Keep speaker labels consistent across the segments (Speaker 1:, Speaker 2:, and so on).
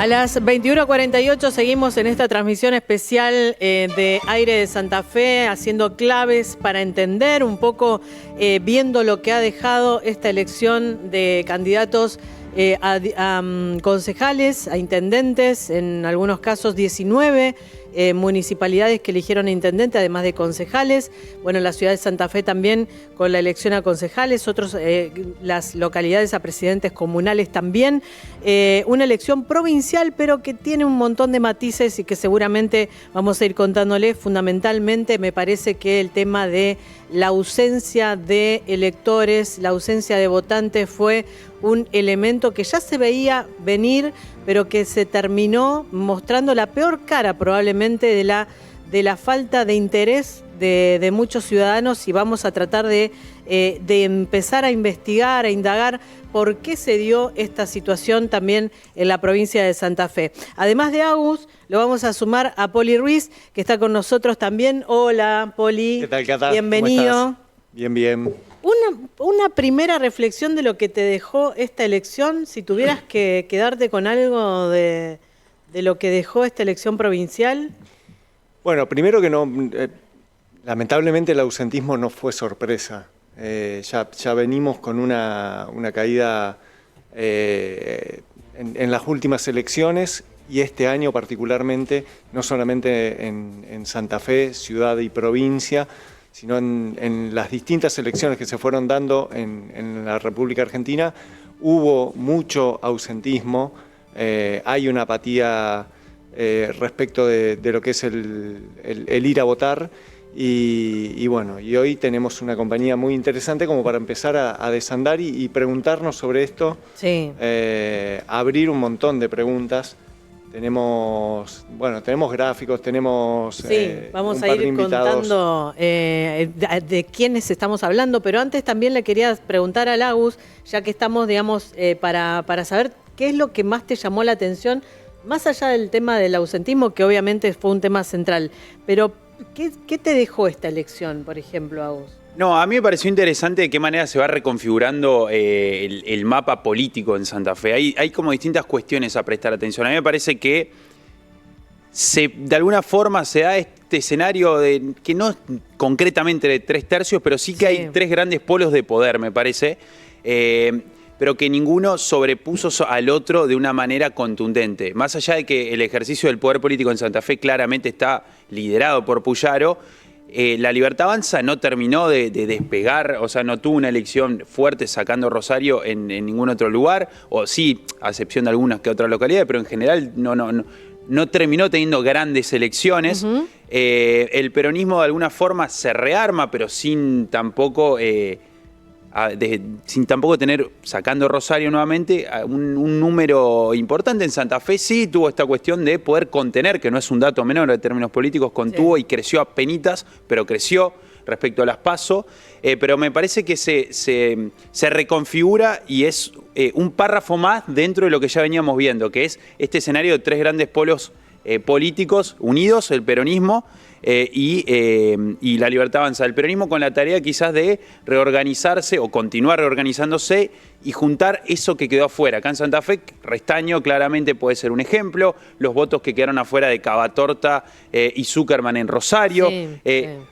Speaker 1: A las 21:48 seguimos en esta transmisión especial de Aire de Santa Fe, haciendo claves para entender un poco, viendo lo que ha dejado esta elección de candidatos a concejales, a intendentes, en algunos casos 19 municipalidades que eligieron a intendente, además de concejales. Bueno, la ciudad de Santa Fe también con la elección a concejales, las localidades a presidentes comunales también. Una elección provincial, pero que tiene un montón de matices y que seguramente vamos a ir contándole. Fundamentalmente me parece que el tema de la ausencia de electores, la ausencia de votantes fue un elemento que ya se veía venir, pero que se terminó mostrando la peor cara probablemente de la falta de interés de muchos ciudadanos, y vamos a tratar de empezar a investigar, a indagar por qué se dio esta situación también en la provincia de Santa Fe. Además de Agus, lo vamos a sumar a Poli Ruiz, que está con nosotros también. Hola, Poli.
Speaker 2: ¿Qué tal, Cata?
Speaker 1: Bienvenido.
Speaker 2: ¿Cómo estás? Bien, bien.
Speaker 1: Una primera reflexión de lo que te dejó esta elección, si tuvieras que quedarte con algo de lo que dejó esta elección provincial.
Speaker 2: Bueno, primero que no, lamentablemente el ausentismo no fue sorpresa. Ya venimos con una caída en las últimas elecciones, y este año particularmente, no solamente en Santa Fe, ciudad y provincia, sino en las distintas elecciones que se fueron dando en la República Argentina, hubo mucho ausentismo, hay una apatía respecto de lo que es el ir a votar, y bueno, y hoy tenemos una compañía muy interesante como para empezar a desandar y preguntarnos sobre esto,
Speaker 1: sí.
Speaker 2: Abrir un montón de preguntas. Tenemos gráficos, tenemos
Speaker 1: vamos a ir contando de quiénes estamos hablando, pero antes también le quería preguntar a Agus, ya que estamos, digamos, para saber qué es lo que más te llamó la atención, más allá del tema del ausentismo, que obviamente fue un tema central, pero ¿qué te dejó esta elección, por ejemplo, Agus?
Speaker 3: No, a mí me pareció interesante de qué manera se va reconfigurando el mapa político en Santa Fe. Hay como distintas cuestiones a prestar atención. A mí me parece que de alguna forma se da este escenario que no es concretamente de 3/3, pero sí que hay tres grandes polos de poder, me parece, pero que ninguno sobrepuso al otro de una manera contundente. Más allá de que el ejercicio del poder político en Santa Fe claramente está liderado por Puyaro, la Libertad Avanza no terminó de despegar, o sea, no tuvo una elección fuerte sacando Rosario en ningún otro lugar, o sí, a excepción de algunas que otras localidades, pero en general no terminó teniendo grandes elecciones. El peronismo de alguna forma se rearma, pero sin tampoco tener, sacando Rosario nuevamente, un número importante. En Santa Fe sí tuvo esta cuestión de poder contener, que no es un dato menor en términos políticos, contuvo y creció apenitas, pero creció respecto a las PASO, pero me parece que se reconfigura y es un párrafo más dentro de lo que ya veníamos viendo, que es este escenario de tres grandes polos políticos unidos, el peronismo y la Libertad Avanza. El peronismo con la tarea quizás de reorganizarse o continuar reorganizándose y juntar eso que quedó afuera. Acá en Santa Fe, Restaño claramente puede ser un ejemplo, los votos que quedaron afuera de Cavatorta y Zuckerman en Rosario.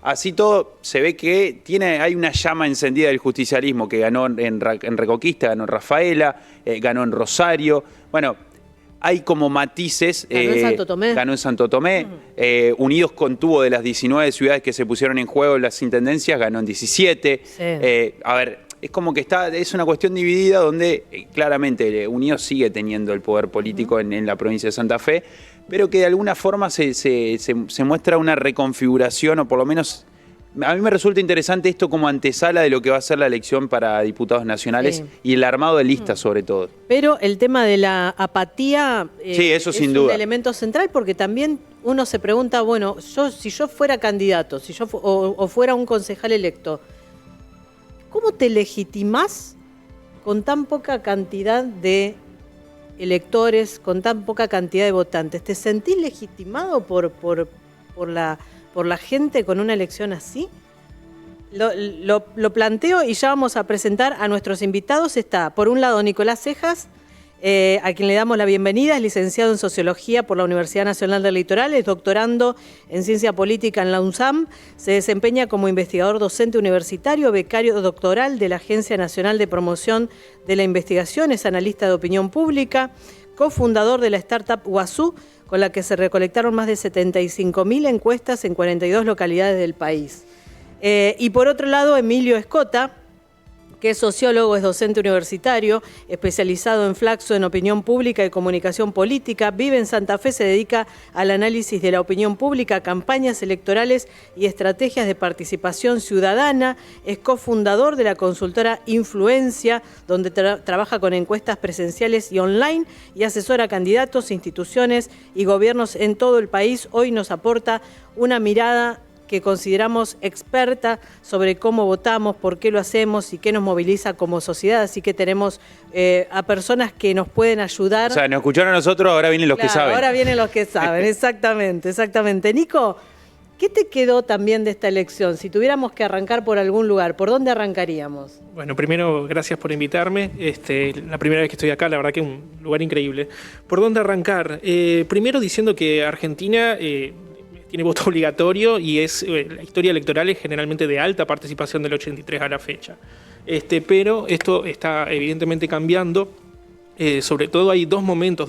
Speaker 3: Así todo se ve que hay una llama encendida del justicialismo, que ganó en Reconquista, ganó en Rafaela, ganó en Rosario. Bueno, hay como matices.
Speaker 1: Ganó en Santo Tomé.
Speaker 3: Ganó en Santo Tomé. Unidos contuvo de las 19 ciudades que se pusieron en juego en las intendencias, ganó en 17. A ver, es como que es una cuestión dividida donde claramente Unidos sigue teniendo el poder político en la provincia de Santa Fe, pero que de alguna forma se muestra una reconfiguración, o por lo menos a mí me resulta interesante esto como antesala de lo que va a ser la elección para diputados nacionales y el armado de listas sobre todo.
Speaker 1: Pero el tema de la apatía
Speaker 3: eso
Speaker 1: es
Speaker 3: sin duda
Speaker 1: un elemento central, porque también uno se pregunta, bueno, si yo fuera candidato, o fuera un concejal electo, ¿cómo te legitimás con tan poca cantidad de electores, con tan poca cantidad de votantes? ¿Te sentís legitimado por la gente con una elección así? Lo planteo y ya vamos a presentar a nuestros invitados. Está, por un lado, Nicolás Cejas, a quien le damos la bienvenida. Es licenciado en Sociología por la Universidad Nacional del Litoral, es doctorando en Ciencia Política en la UNSAM, se desempeña como investigador docente universitario, becario doctoral de la Agencia Nacional de Promoción de la Investigación, es analista de opinión pública, cofundador de la startup Guazú, con la que se recolectaron más de 75.000 encuestas en 42 localidades del país. Y por otro lado, Emilio Escota, que es sociólogo, es docente universitario, especializado en Flaxo en opinión pública y comunicación política, vive en Santa Fe, se dedica al análisis de la opinión pública, campañas electorales y estrategias de participación ciudadana, es cofundador de la consultora Influencia, donde trabaja con encuestas presenciales y online y asesora a candidatos, instituciones y gobiernos en todo el país. Hoy nos aporta una mirada que consideramos experta sobre cómo votamos, por qué lo hacemos y qué nos moviliza como sociedad. Así que tenemos a personas que nos pueden ayudar.
Speaker 3: O sea, nos escucharon a nosotros, ahora vienen los que saben.
Speaker 1: Ahora vienen los que saben, exactamente. Nico, ¿qué te quedó también de esta elección? Si tuviéramos que arrancar por algún lugar, ¿por dónde arrancaríamos?
Speaker 4: Bueno, primero, gracias por invitarme. La primera vez que estoy acá, la verdad que es un lugar increíble. ¿Por dónde arrancar? Primero diciendo que Argentina tiene voto obligatorio y la historia electoral es generalmente de alta participación del 83 a la fecha. Pero esto está evidentemente cambiando. Sobre todo hay dos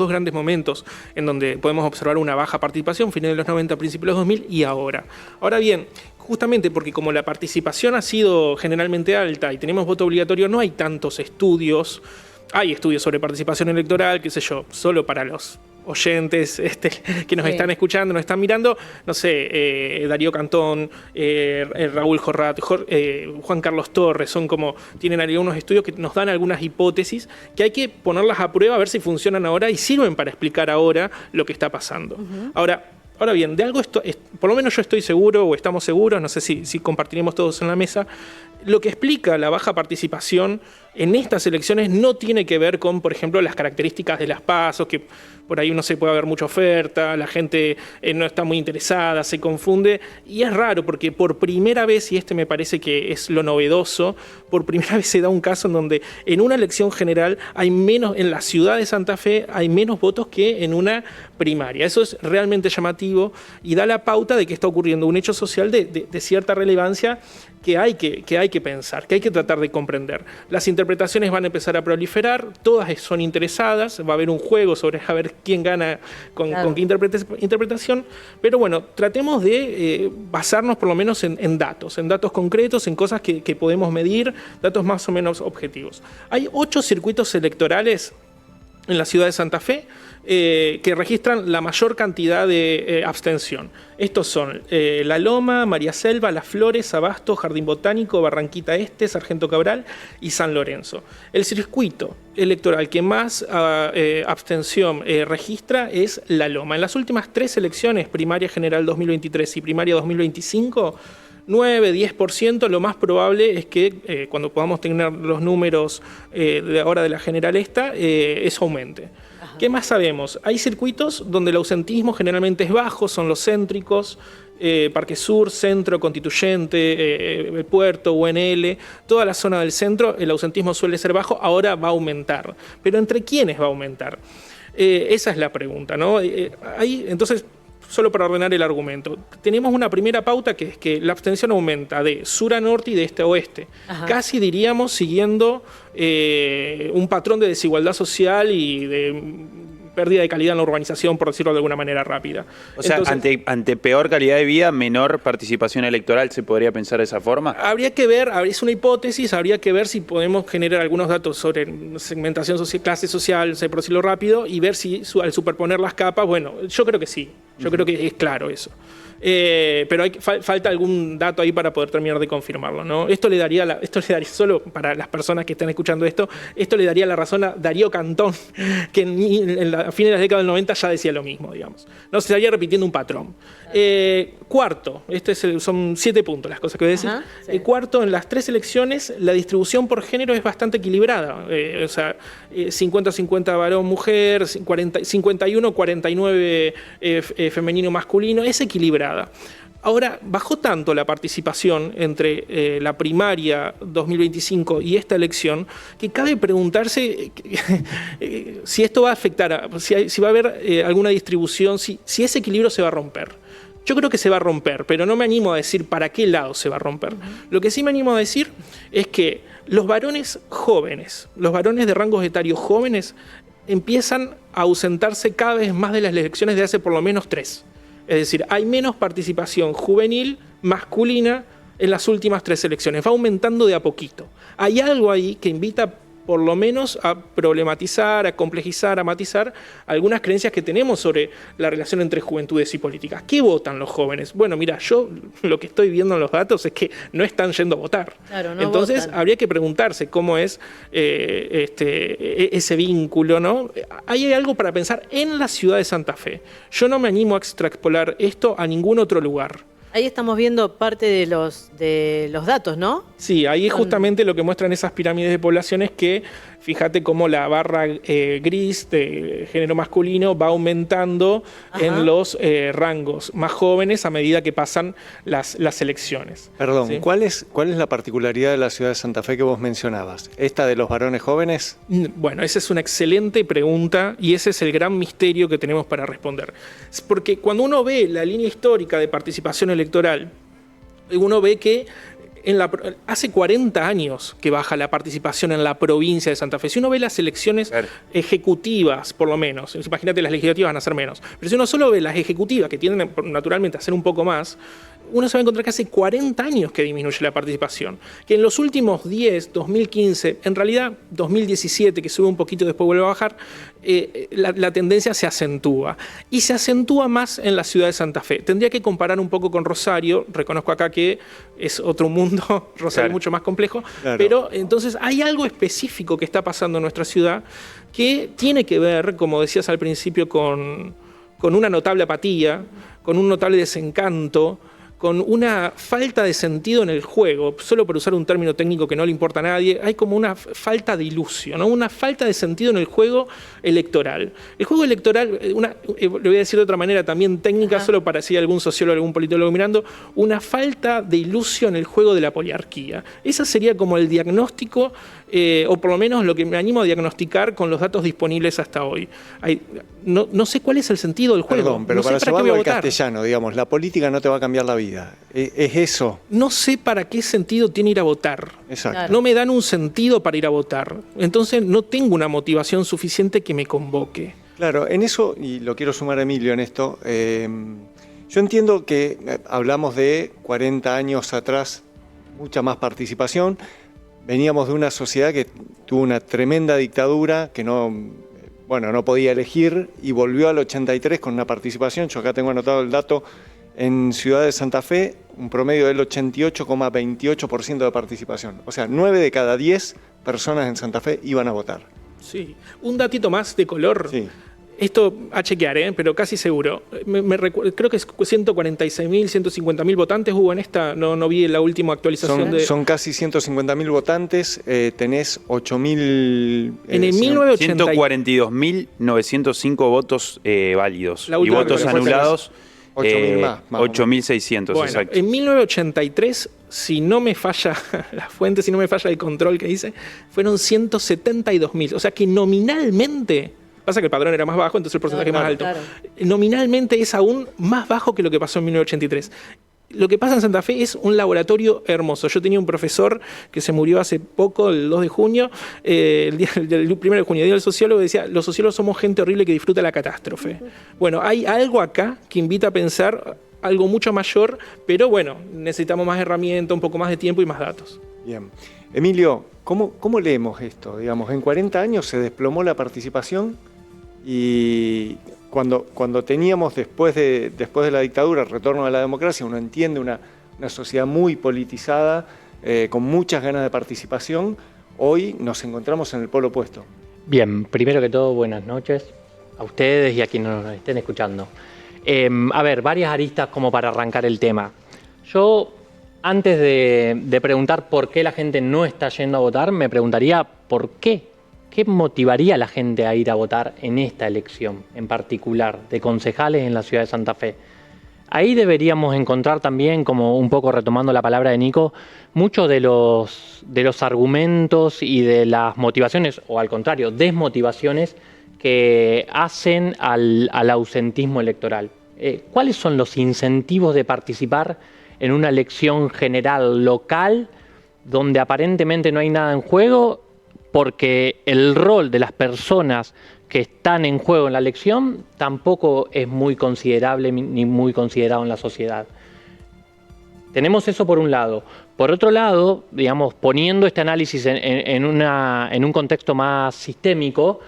Speaker 4: grandes momentos en donde podemos observar una baja participación, finales de los 90, principios de los 2000 y ahora. Ahora bien, justamente porque como la participación ha sido generalmente alta y tenemos voto obligatorio, no hay tantos estudios. Hay estudios sobre participación electoral, qué sé yo, solo para los oyentes que nos están escuchando, nos están mirando, no sé, Darío Cantón, Raúl Jorrat, Juan Carlos Torres, tienen algunos estudios que nos dan algunas hipótesis que hay que ponerlas a prueba a ver si funcionan ahora y sirven para explicar ahora lo que está pasando. Ahora bien, de algo por lo menos yo estoy seguro o estamos seguros, no sé si compartiremos todos en la mesa, lo que explica la baja participación en estas elecciones no tiene que ver con, por ejemplo, las características de las PASO, que por ahí no se puede haber mucha oferta, la gente no está muy interesada, se confunde, y es raro porque por primera vez, y me parece que es lo novedoso, por primera vez se da un caso en donde en una elección general hay menos, en la ciudad de Santa Fe hay menos votos que en una primaria. Eso es realmente llamativo y da la pauta de que está ocurriendo un hecho social de cierta relevancia que hay que pensar, que hay que tratar de comprender. Las interpretaciones van a empezar a proliferar, todas son interesadas, va a haber un juego sobre a ver quién gana con qué interpretación, pero bueno, tratemos de basarnos por lo menos en datos concretos, en cosas que podemos medir, datos más o menos objetivos. Hay 8 circuitos electorales en la ciudad de Santa Fe que registran la mayor cantidad de abstención. Estos son La Loma, María Selva, Las Flores, Abasto, Jardín Botánico, Barranquita Este, Sargento Cabral y San Lorenzo. El circuito electoral que más abstención registra es La Loma. En las últimas 3 elecciones, primaria general 2023 y primaria 2025, 9-10%, lo más probable es que cuando podamos tener los números de ahora de la general eso aumente. Ajá. ¿Qué más sabemos? Hay circuitos donde el ausentismo generalmente es bajo, son los céntricos, Parque Sur, Centro, Constituyente, Puerto, UNL, toda la zona del centro, el ausentismo suele ser bajo, ahora va a aumentar. ¿Pero entre quiénes va a aumentar? Esa es la pregunta, ¿no? Entonces, solo para ordenar el argumento, tenemos una primera pauta que es que la abstención aumenta de sur a norte y de este a oeste. Ajá. Casi diríamos siguiendo un patrón de desigualdad social y de pérdida de calidad en la urbanización, por decirlo de alguna manera rápida.
Speaker 3: O sea, entonces, ante peor calidad de vida, menor participación electoral, ¿se podría pensar de esa forma?
Speaker 4: Habría que ver, es una hipótesis, habría que ver si podemos generar algunos datos sobre segmentación social, clase social, por decirlo rápido, y ver si al superponer las capas, bueno, yo creo que sí, yo creo que es claro eso. Pero falta algún dato ahí para poder terminar de confirmarlo, ¿no? Esto le daría solo para las personas que están escuchando esto le daría la razón a Darío Cantón, que a fines de la década del 90 ya decía lo mismo, digamos. No, se estaría repitiendo un patrón. Cuarto, son 7 puntos las cosas que voy a decir. Ajá, sí. Cuarto, en las 3 elecciones la distribución por género es bastante equilibrada. 50-50 varón-mujer, 51-49 femenino-masculino, es equilibrada. Ahora, bajó tanto la participación entre la primaria 2025 y esta elección que cabe preguntarse si esto va a afectar, si va a haber alguna distribución, si ese equilibrio se va a romper. Yo creo que se va a romper, pero no me animo a decir para qué lado se va a romper. Lo que sí me animo a decir es que los varones jóvenes, los varones de rangos etarios jóvenes, empiezan a ausentarse cada vez más de las elecciones de hace por lo menos 3. Es decir, hay menos participación juvenil, masculina, en las últimas 3 elecciones. Va aumentando de a poquito. Hay algo ahí que invita por lo menos a problematizar, a complejizar, a matizar algunas creencias que tenemos sobre la relación entre juventudes y políticas. ¿Qué votan los jóvenes? Bueno, mira, yo lo que estoy viendo en los datos es que no están yendo a votar.
Speaker 1: Claro, no
Speaker 4: Entonces,
Speaker 1: votan.
Speaker 4: habría que preguntarse cómo es ese vínculo, ¿no? Hay algo para pensar en la ciudad de Santa Fe. Yo no me animo a extrapolar esto a ningún otro lugar.
Speaker 1: Ahí estamos viendo parte de los datos, ¿no?
Speaker 4: Sí, ahí justamente lo que muestran esas pirámides de población es que, fíjate cómo la barra gris de género masculino va aumentando en los rangos más jóvenes a medida que pasan las elecciones.
Speaker 2: Perdón,
Speaker 4: ¿Sí?
Speaker 2: ¿cuál es la particularidad de la ciudad de Santa Fe que vos mencionabas? ¿Esta de los varones jóvenes?
Speaker 4: Bueno, esa es una excelente pregunta y ese es el gran misterio que tenemos para responder. Es porque cuando uno ve la línea histórica de participación electoral, uno ve que hace 40 años que baja la participación en la provincia de Santa Fe. Si uno ve las elecciones ejecutivas, por lo menos, imagínate las legislativas van a ser menos, pero si uno solo ve las ejecutivas, que tienden naturalmente a ser un poco más, uno se va a encontrar que hace 40 años que disminuye la participación. Que en los últimos 10, 2015, en realidad 2017, que sube un poquito y después vuelve a bajar, la tendencia se acentúa. Y se acentúa más en la ciudad de Santa Fe. Tendría que comparar un poco con Rosario. Reconozco acá que es otro mundo, Rosario es mucho más complejo.
Speaker 2: Claro.
Speaker 4: Pero entonces hay algo específico que está pasando en nuestra ciudad que tiene que ver, como decías al principio, con una notable apatía, con un notable desencanto, con una falta de sentido en el juego, solo por usar un término técnico que no le importa a nadie, hay como una falta de ilusión, ¿no? Una falta de sentido en el juego electoral. El juego electoral, le voy a decir de otra manera también técnica, solo para si hay algún sociólogo, algún politólogo mirando, una falta de ilusión en el juego de la poliarquía. Ese sería como el diagnóstico, o por lo menos lo que me animo a diagnosticar con los datos disponibles hasta hoy. No sé cuál es el sentido del juego.
Speaker 2: Perdón, pero
Speaker 4: no sé
Speaker 2: para
Speaker 4: qué voy
Speaker 2: llevarlo
Speaker 4: a
Speaker 2: al
Speaker 4: votar.
Speaker 2: castellano, digamos, la política no te va a cambiar la vida. ¿Es eso?
Speaker 4: No sé para qué sentido tiene ir a votar.
Speaker 2: Exacto.
Speaker 1: Claro.
Speaker 4: No me dan un sentido para ir a votar. Entonces no tengo una motivación suficiente que me convoque.
Speaker 2: Claro, en eso, y lo quiero sumar a Emilio en esto, yo entiendo que hablamos de 40 años atrás, mucha más participación. Veníamos de una sociedad que tuvo una tremenda dictadura, que no podía elegir, y volvió al 83 con una participación, yo acá tengo anotado el dato, en Ciudad de Santa Fe, un promedio del 88,28% de participación. O sea, 9 de cada 10 personas en Santa Fe iban a votar.
Speaker 4: Sí. Un datito más de color.
Speaker 2: Sí.
Speaker 4: Esto a chequear, pero casi seguro. Creo que es 146.000, 150.000 votantes hubo en esta. No vi la última actualización
Speaker 2: Son casi 150.000 votantes, tenés 8.000...
Speaker 4: En el 1980.
Speaker 3: 142.905 votos válidos
Speaker 4: La
Speaker 3: y
Speaker 4: última
Speaker 3: votos
Speaker 4: actualización.
Speaker 3: anulados
Speaker 2: 8.000 más o menos.
Speaker 3: 8.600,
Speaker 4: Bueno,
Speaker 3: exacto.
Speaker 4: en 1983, si no me falla la fuente, si no me falla el control que hice, fueron 172.000. O sea que nominalmente, pasa que el padrón era más bajo, entonces el porcentaje es más alto.
Speaker 1: Claro.
Speaker 4: Nominalmente es aún más bajo que lo que pasó en 1983. Lo que pasa en Santa Fe es un laboratorio hermoso. Yo tenía un profesor que se murió hace poco, el 2 de junio, el 1 de junio, día del sociólogo, decía, los sociólogos somos gente horrible que disfruta la catástrofe. Bueno, hay algo acá que invita a pensar algo mucho mayor, pero bueno, necesitamos más herramientas, un poco más de tiempo y más datos.
Speaker 2: Bien. Emilio, ¿cómo leemos esto? Digamos, en 40 años se desplomó la participación y cuando teníamos después de la dictadura el retorno a la democracia, uno entiende una sociedad muy politizada, con muchas ganas de participación, hoy nos encontramos en el polo opuesto.
Speaker 5: Bien, primero que todo, buenas noches a ustedes y a quienes nos estén escuchando. A ver, varias aristas como para arrancar el tema. Yo, antes de preguntar por qué la gente no está yendo a votar, me preguntaría por qué. ¿Qué motivaría a la gente a ir a votar en esta elección en particular de concejales en la ciudad de Santa Fe? ahí deberíamos encontrar también, como un poco retomando la palabra de Nico, muchos de los argumentos y de las motivaciones, o al contrario, desmotivaciones que hacen al ausentismo electoral. ¿Cuáles son los incentivos de participar en una elección general local donde aparentemente no hay nada en juego, porque el rol de las personas que están en juego en la elección tampoco es muy considerable ni muy considerado en la sociedad? Tenemos eso por un lado. Por otro lado, digamos, poniendo este análisis en un contexto más sistémico,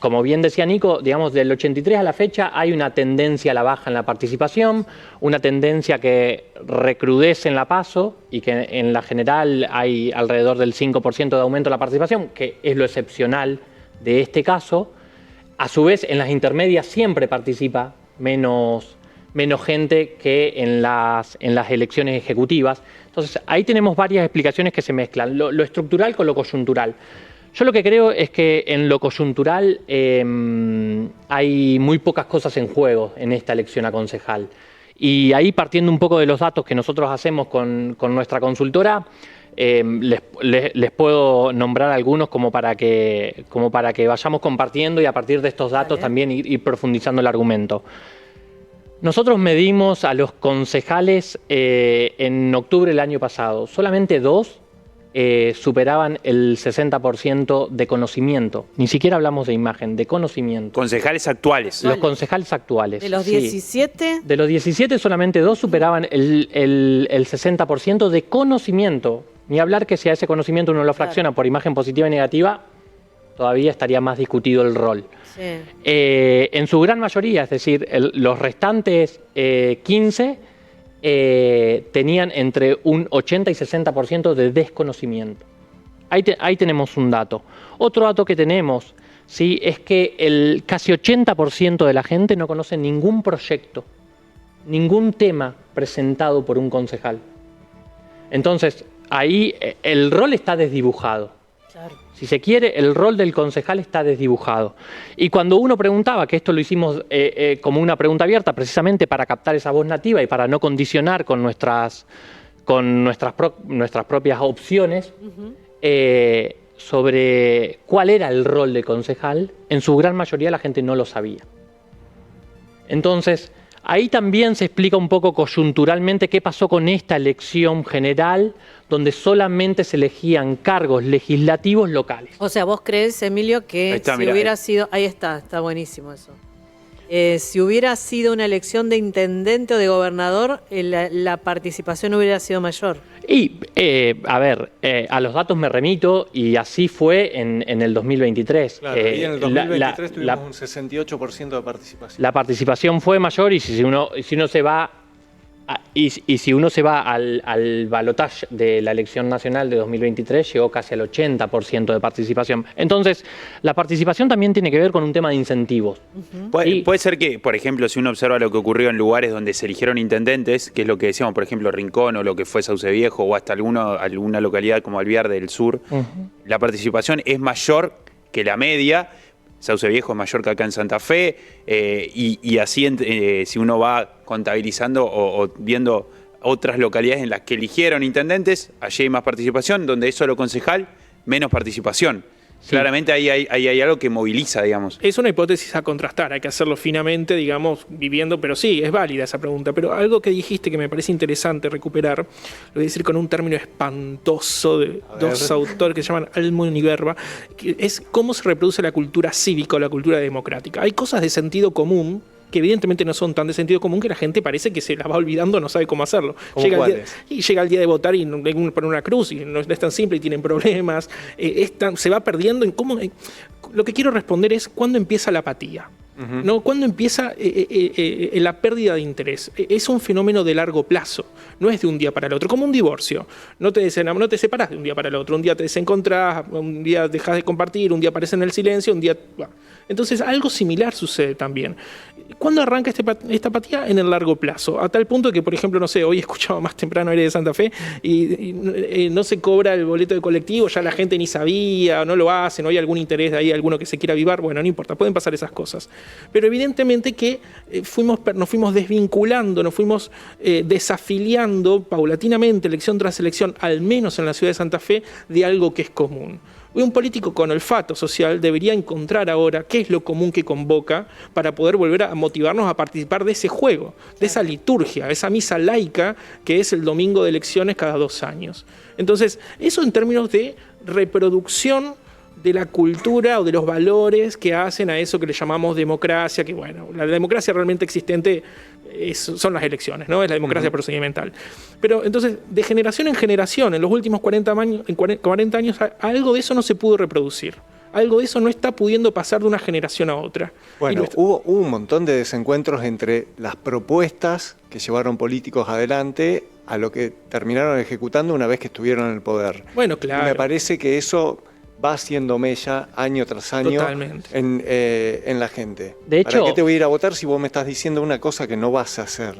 Speaker 5: como bien decía Nico, digamos, del 83 a la fecha hay una tendencia a la baja en la participación, una tendencia que recrudece en la PASO y que en la general hay alrededor del 5% de aumento de la participación, que es lo excepcional de este caso. A su vez, en las intermedias siempre participa menos gente que en las elecciones ejecutivas. Entonces, ahí tenemos varias explicaciones que se mezclan, lo estructural con lo coyuntural. Yo lo que creo es que en lo coyuntural hay muy pocas cosas en juego en esta elección a concejal. Y ahí, partiendo un poco de los datos que nosotros hacemos con nuestra consultora, les puedo nombrar algunos como para que vayamos compartiendo y a partir de estos datos también ir profundizando el argumento. Nosotros medimos a los concejales en octubre del año pasado. Solamente 2 superaban el 60% de conocimiento. Ni siquiera hablamos de imagen, de conocimiento.
Speaker 3: Concejales actuales.
Speaker 5: Los concejales actuales.
Speaker 1: ¿De los 17?
Speaker 5: Sí. De los 17 solamente 2 superaban el 60% de conocimiento. Ni hablar que si a ese conocimiento uno lo fracciona por imagen positiva y negativa, todavía estaría más discutido el rol.
Speaker 1: Sí.
Speaker 5: En su gran mayoría, es decir, los restantes 15 tenían entre un 80 y 60% de desconocimiento. Ahí tenemos un dato. Otro dato que tenemos, ¿sí?, es que el casi 80% de la gente no conoce ningún proyecto, ningún tema presentado por un concejal. Entonces, ahí el rol está desdibujado.
Speaker 1: Claro.
Speaker 5: Si se quiere, el rol del concejal está desdibujado. Y cuando uno preguntaba, que esto lo hicimos como una pregunta abierta, precisamente para captar esa voz nativa y para no condicionar con nuestras propias opciones, sobre cuál era el rol de concejal, en su gran mayoría la gente no lo sabía. Entonces, ahí también se explica un poco coyunturalmente qué pasó con esta elección general, donde solamente se elegían cargos legislativos locales.
Speaker 1: O sea, vos crees, Emilio, que
Speaker 3: está,
Speaker 1: si
Speaker 3: mira,
Speaker 1: hubiera sido... Ahí está buenísimo eso. Si hubiera sido una elección de intendente o de gobernador, la participación hubiera sido mayor.
Speaker 5: Y, a los datos me remito, y así fue en el 2023.
Speaker 2: Claro, y en el 2023 tuvimos un 68% de participación.
Speaker 5: La participación fue mayor, y si uno se va al balotaje de la elección nacional de 2023, llegó casi al 80% de participación. Entonces, la participación también tiene que ver con un tema de incentivos.
Speaker 3: Puede ser que, por ejemplo, si uno observa lo que ocurrió en lugares donde se eligieron intendentes, que es lo que decíamos, por ejemplo, Rincón o lo que fue Sauce Viejo o hasta alguna localidad como Alvear del Sur, la participación es mayor que la media. Sauce Viejo es mayor que acá en Santa Fe, y así si uno va contabilizando o viendo otras localidades en las que eligieron intendentes, allí hay más participación, donde es solo concejal, menos participación. Sí. Claramente ahí hay algo que moviliza, digamos.
Speaker 4: Es una hipótesis a contrastar, hay que hacerlo finamente, digamos, viviendo, pero sí, es válida esa pregunta. Pero algo que dijiste que me parece interesante recuperar, lo voy a decir con un término espantoso de dos autores que se llaman Almon y Verba, que es cómo se reproduce la cultura cívica o la cultura democrática. Hay cosas de sentido común que evidentemente no son tan de sentido común, que la gente parece que se las va olvidando, no sabe cómo hacerlo. Llega el día de votar y poner una cruz y no es tan simple y tienen problemas. Se va perdiendo en cómo... Lo que quiero responder es ¿cuándo empieza la apatía? ¿No? ¿Cuándo empieza la pérdida de interés? Es un fenómeno de largo plazo, no es de un día para el otro, como un divorcio. No te separás de un día para el otro, un día te desencontrás, un día dejas de compartir, un día aparece en el silencio, un día... Entonces algo similar sucede también. ¿Cuándo arranca esta apatía? En el largo plazo, a tal punto que, por ejemplo, no sé, hoy escuchaba más temprano Aire de Santa Fe y no se cobra el boleto de colectivo, ya la gente ni sabía, no lo hacen, no hay algún interés de ahí, alguno que se quiera avivar, bueno, no importa, pueden pasar esas cosas. Pero evidentemente que nos fuimos desvinculando, nos fuimos desafiliando paulatinamente, elección tras elección, al menos en la ciudad de Santa Fe, de algo que es común. Un político con olfato social debería encontrar ahora qué es lo común que convoca para poder volver a motivarnos a participar de ese juego, de esa liturgia, esa misa laica que es el domingo de elecciones cada 2 años. Entonces, eso en términos de reproducción de la cultura o de los valores que hacen a eso que le llamamos democracia, que bueno, la democracia realmente existente son las elecciones, ¿no? Es la democracia procedimental. Pero entonces, de generación en generación, en los últimos 40 años, algo de eso no se pudo reproducir. Algo de eso no está pudiendo pasar de una generación a otra.
Speaker 2: Bueno, hubo un montón de desencuentros entre las propuestas que llevaron políticos adelante a lo que terminaron ejecutando una vez que estuvieron en el poder.
Speaker 4: Bueno, claro.
Speaker 2: Y me parece que eso va haciendo mella año tras año en la gente.
Speaker 5: De hecho,
Speaker 2: ¿para qué te voy a ir a votar si vos me estás diciendo una cosa que no vas a hacer?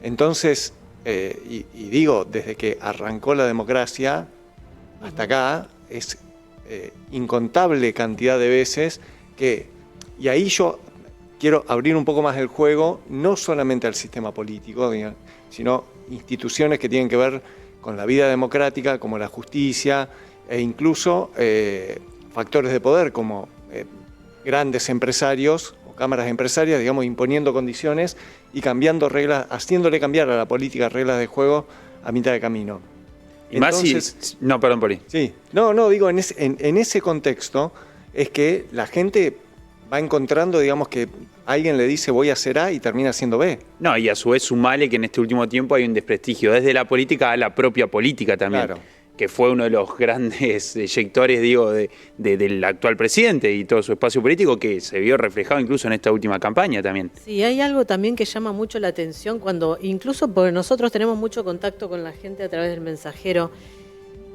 Speaker 2: Entonces, y digo, desde que arrancó la democracia hasta acá, es incontable cantidad de veces que, y ahí yo quiero abrir un poco más el juego, no solamente al sistema político, sino instituciones que tienen que ver con la vida democrática, como la justicia, e incluso factores de poder como grandes empresarios o cámaras empresarias, digamos, imponiendo condiciones y cambiando reglas, haciéndole cambiar a la política reglas de juego a mitad de camino.
Speaker 3: Y entonces, más si... No, perdón, Poli.
Speaker 2: Sí, no, digo, en ese contexto es que la gente va encontrando, digamos, que alguien le dice voy a hacer A y termina haciendo B.
Speaker 3: No, y a su vez sumale que en este último tiempo hay un desprestigio desde la política a la propia política también. Claro. Que fue uno de los grandes eyectores, digo, del actual presidente y todo su espacio político, que se vio reflejado incluso en esta última campaña también.
Speaker 1: Sí, hay algo también que llama mucho la atención cuando, incluso porque nosotros tenemos mucho contacto con la gente a través del mensajero,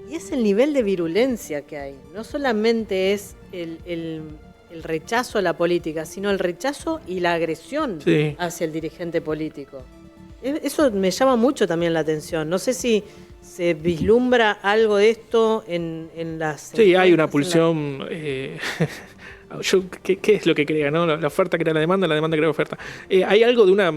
Speaker 1: y es el nivel de virulencia que hay. No solamente es el rechazo a la política, sino el rechazo y la agresión hacia el dirigente político. Eso me llama mucho también la atención. No sé si se vislumbra algo de esto en las...
Speaker 4: Sí, hay una pulsión... ¿Qué es lo que crea, no? La oferta crea la demanda crea la oferta. Hay algo de una,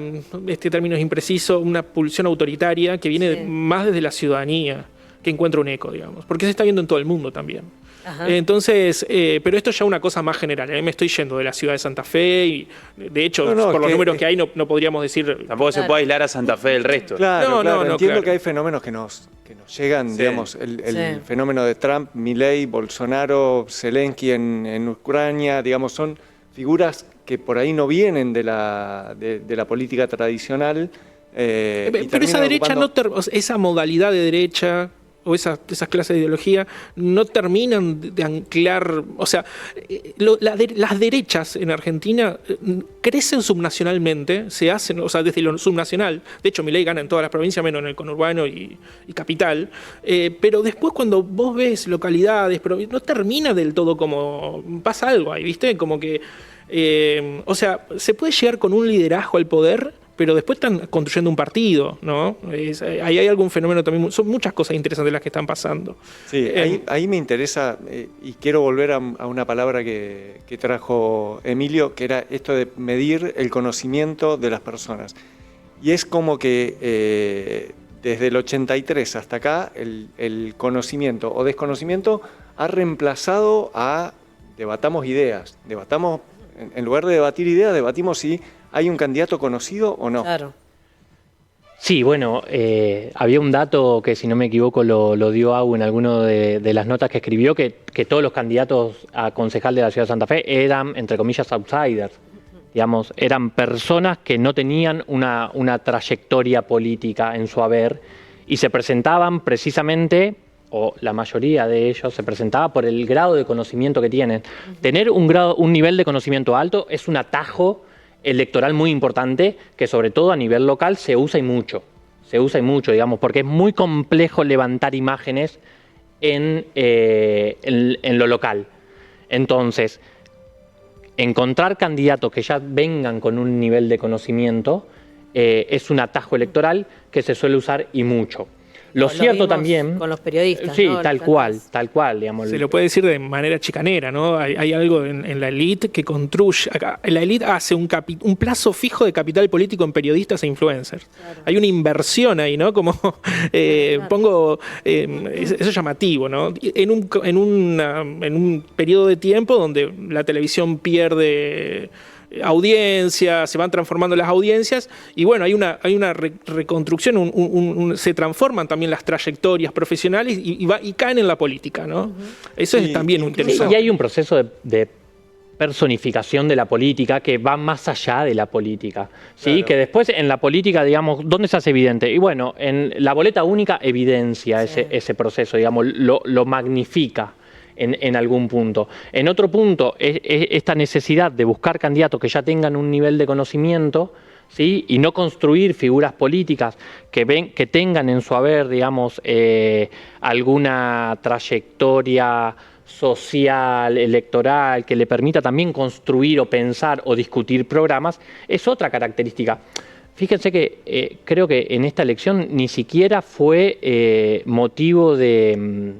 Speaker 4: este término es impreciso, una pulsión autoritaria que viene más desde la ciudadanía, que encuentra un eco, digamos, porque se está viendo en todo el mundo también. Entonces, pero esto ya es una cosa más general. A mí me estoy yendo de la ciudad de Santa Fe y, de hecho, por los números que hay, no podríamos decir...
Speaker 3: Tampoco se puede aislar a Santa Fe del resto.
Speaker 2: Claro, entiendo que hay fenómenos que nos llegan, digamos, el fenómeno de Trump, Milei, Bolsonaro, Zelensky en Ucrania, digamos, son figuras que por ahí no vienen de la política tradicional.
Speaker 4: Pero esa derecha esa modalidad de derecha o esas clases de ideología no terminan de anclar, o sea, las derechas en Argentina crecen subnacionalmente, se hacen, o sea, desde lo subnacional. De hecho, Milei gana en todas las provincias, menos en el conurbano y capital. Pero después cuando vos ves localidades, no termina del todo como... Pasa algo ahí, ¿viste? Como que... o sea, se puede llegar con un liderazgo al poder, pero después están construyendo un partido, ¿no? Ahí hay algún fenómeno también, son muchas cosas interesantes las que están pasando.
Speaker 2: Sí, ahí me interesa, y quiero volver a una palabra que trajo Emilio, que era esto de medir el conocimiento de las personas. Y es como que desde el 83 hasta acá, el conocimiento o desconocimiento ha reemplazado a debatamos ideas, en lugar de debatir ideas, debatimos si hay un candidato conocido o no.
Speaker 1: Claro.
Speaker 5: Sí, bueno, había un dato que, si no me equivoco, lo dio Agu en alguna de las notas que escribió, que todos los candidatos a concejal de la ciudad de Santa Fe eran, entre comillas, outsiders. Digamos, eran personas que no tenían una trayectoria política en su haber y se presentaban precisamente, o la mayoría de ellos se presentaba por el grado de conocimiento que tienen. Tener un nivel de conocimiento alto es un atajo electoral muy importante que, sobre todo a nivel local, se usa y mucho, digamos, porque es muy complejo levantar imágenes en lo local. Entonces, encontrar candidatos que ya vengan con un nivel de conocimiento es un atajo electoral que se suele usar y mucho. Lo
Speaker 1: Lo
Speaker 5: cierto
Speaker 1: vimos
Speaker 5: también...
Speaker 1: con los periodistas,
Speaker 5: Sí,
Speaker 1: ¿no?
Speaker 5: tal cual, digamos.
Speaker 4: Se lo puede decir de manera chicanera, ¿no? Hay algo en la élite que construye. La élite hace un plazo fijo de capital político en periodistas e influencers. Claro. Hay una inversión ahí, ¿no? Como eso es llamativo, ¿no? En un periodo de tiempo donde la televisión pierde audiencia, se van transformando las audiencias y bueno, hay una reconstrucción, se transforman también las trayectorias profesionales y caen en la política, ¿no? Eso es también interesante.
Speaker 5: Y hay un proceso de personificación de la política que va más allá de la política, ¿sí? Claro. Que después en la política, digamos, ¿dónde se hace evidente? Y bueno, en la boleta única evidencia ese proceso, digamos, lo magnifica. En algún punto. En otro punto, esta necesidad de buscar candidatos que ya tengan un nivel de conocimiento, ¿sí? Y no construir figuras políticas que tengan en su haber, digamos, alguna trayectoria social, electoral, que le permita también construir o pensar o discutir programas, es otra característica. Fíjense que creo que en esta elección ni siquiera fue motivo de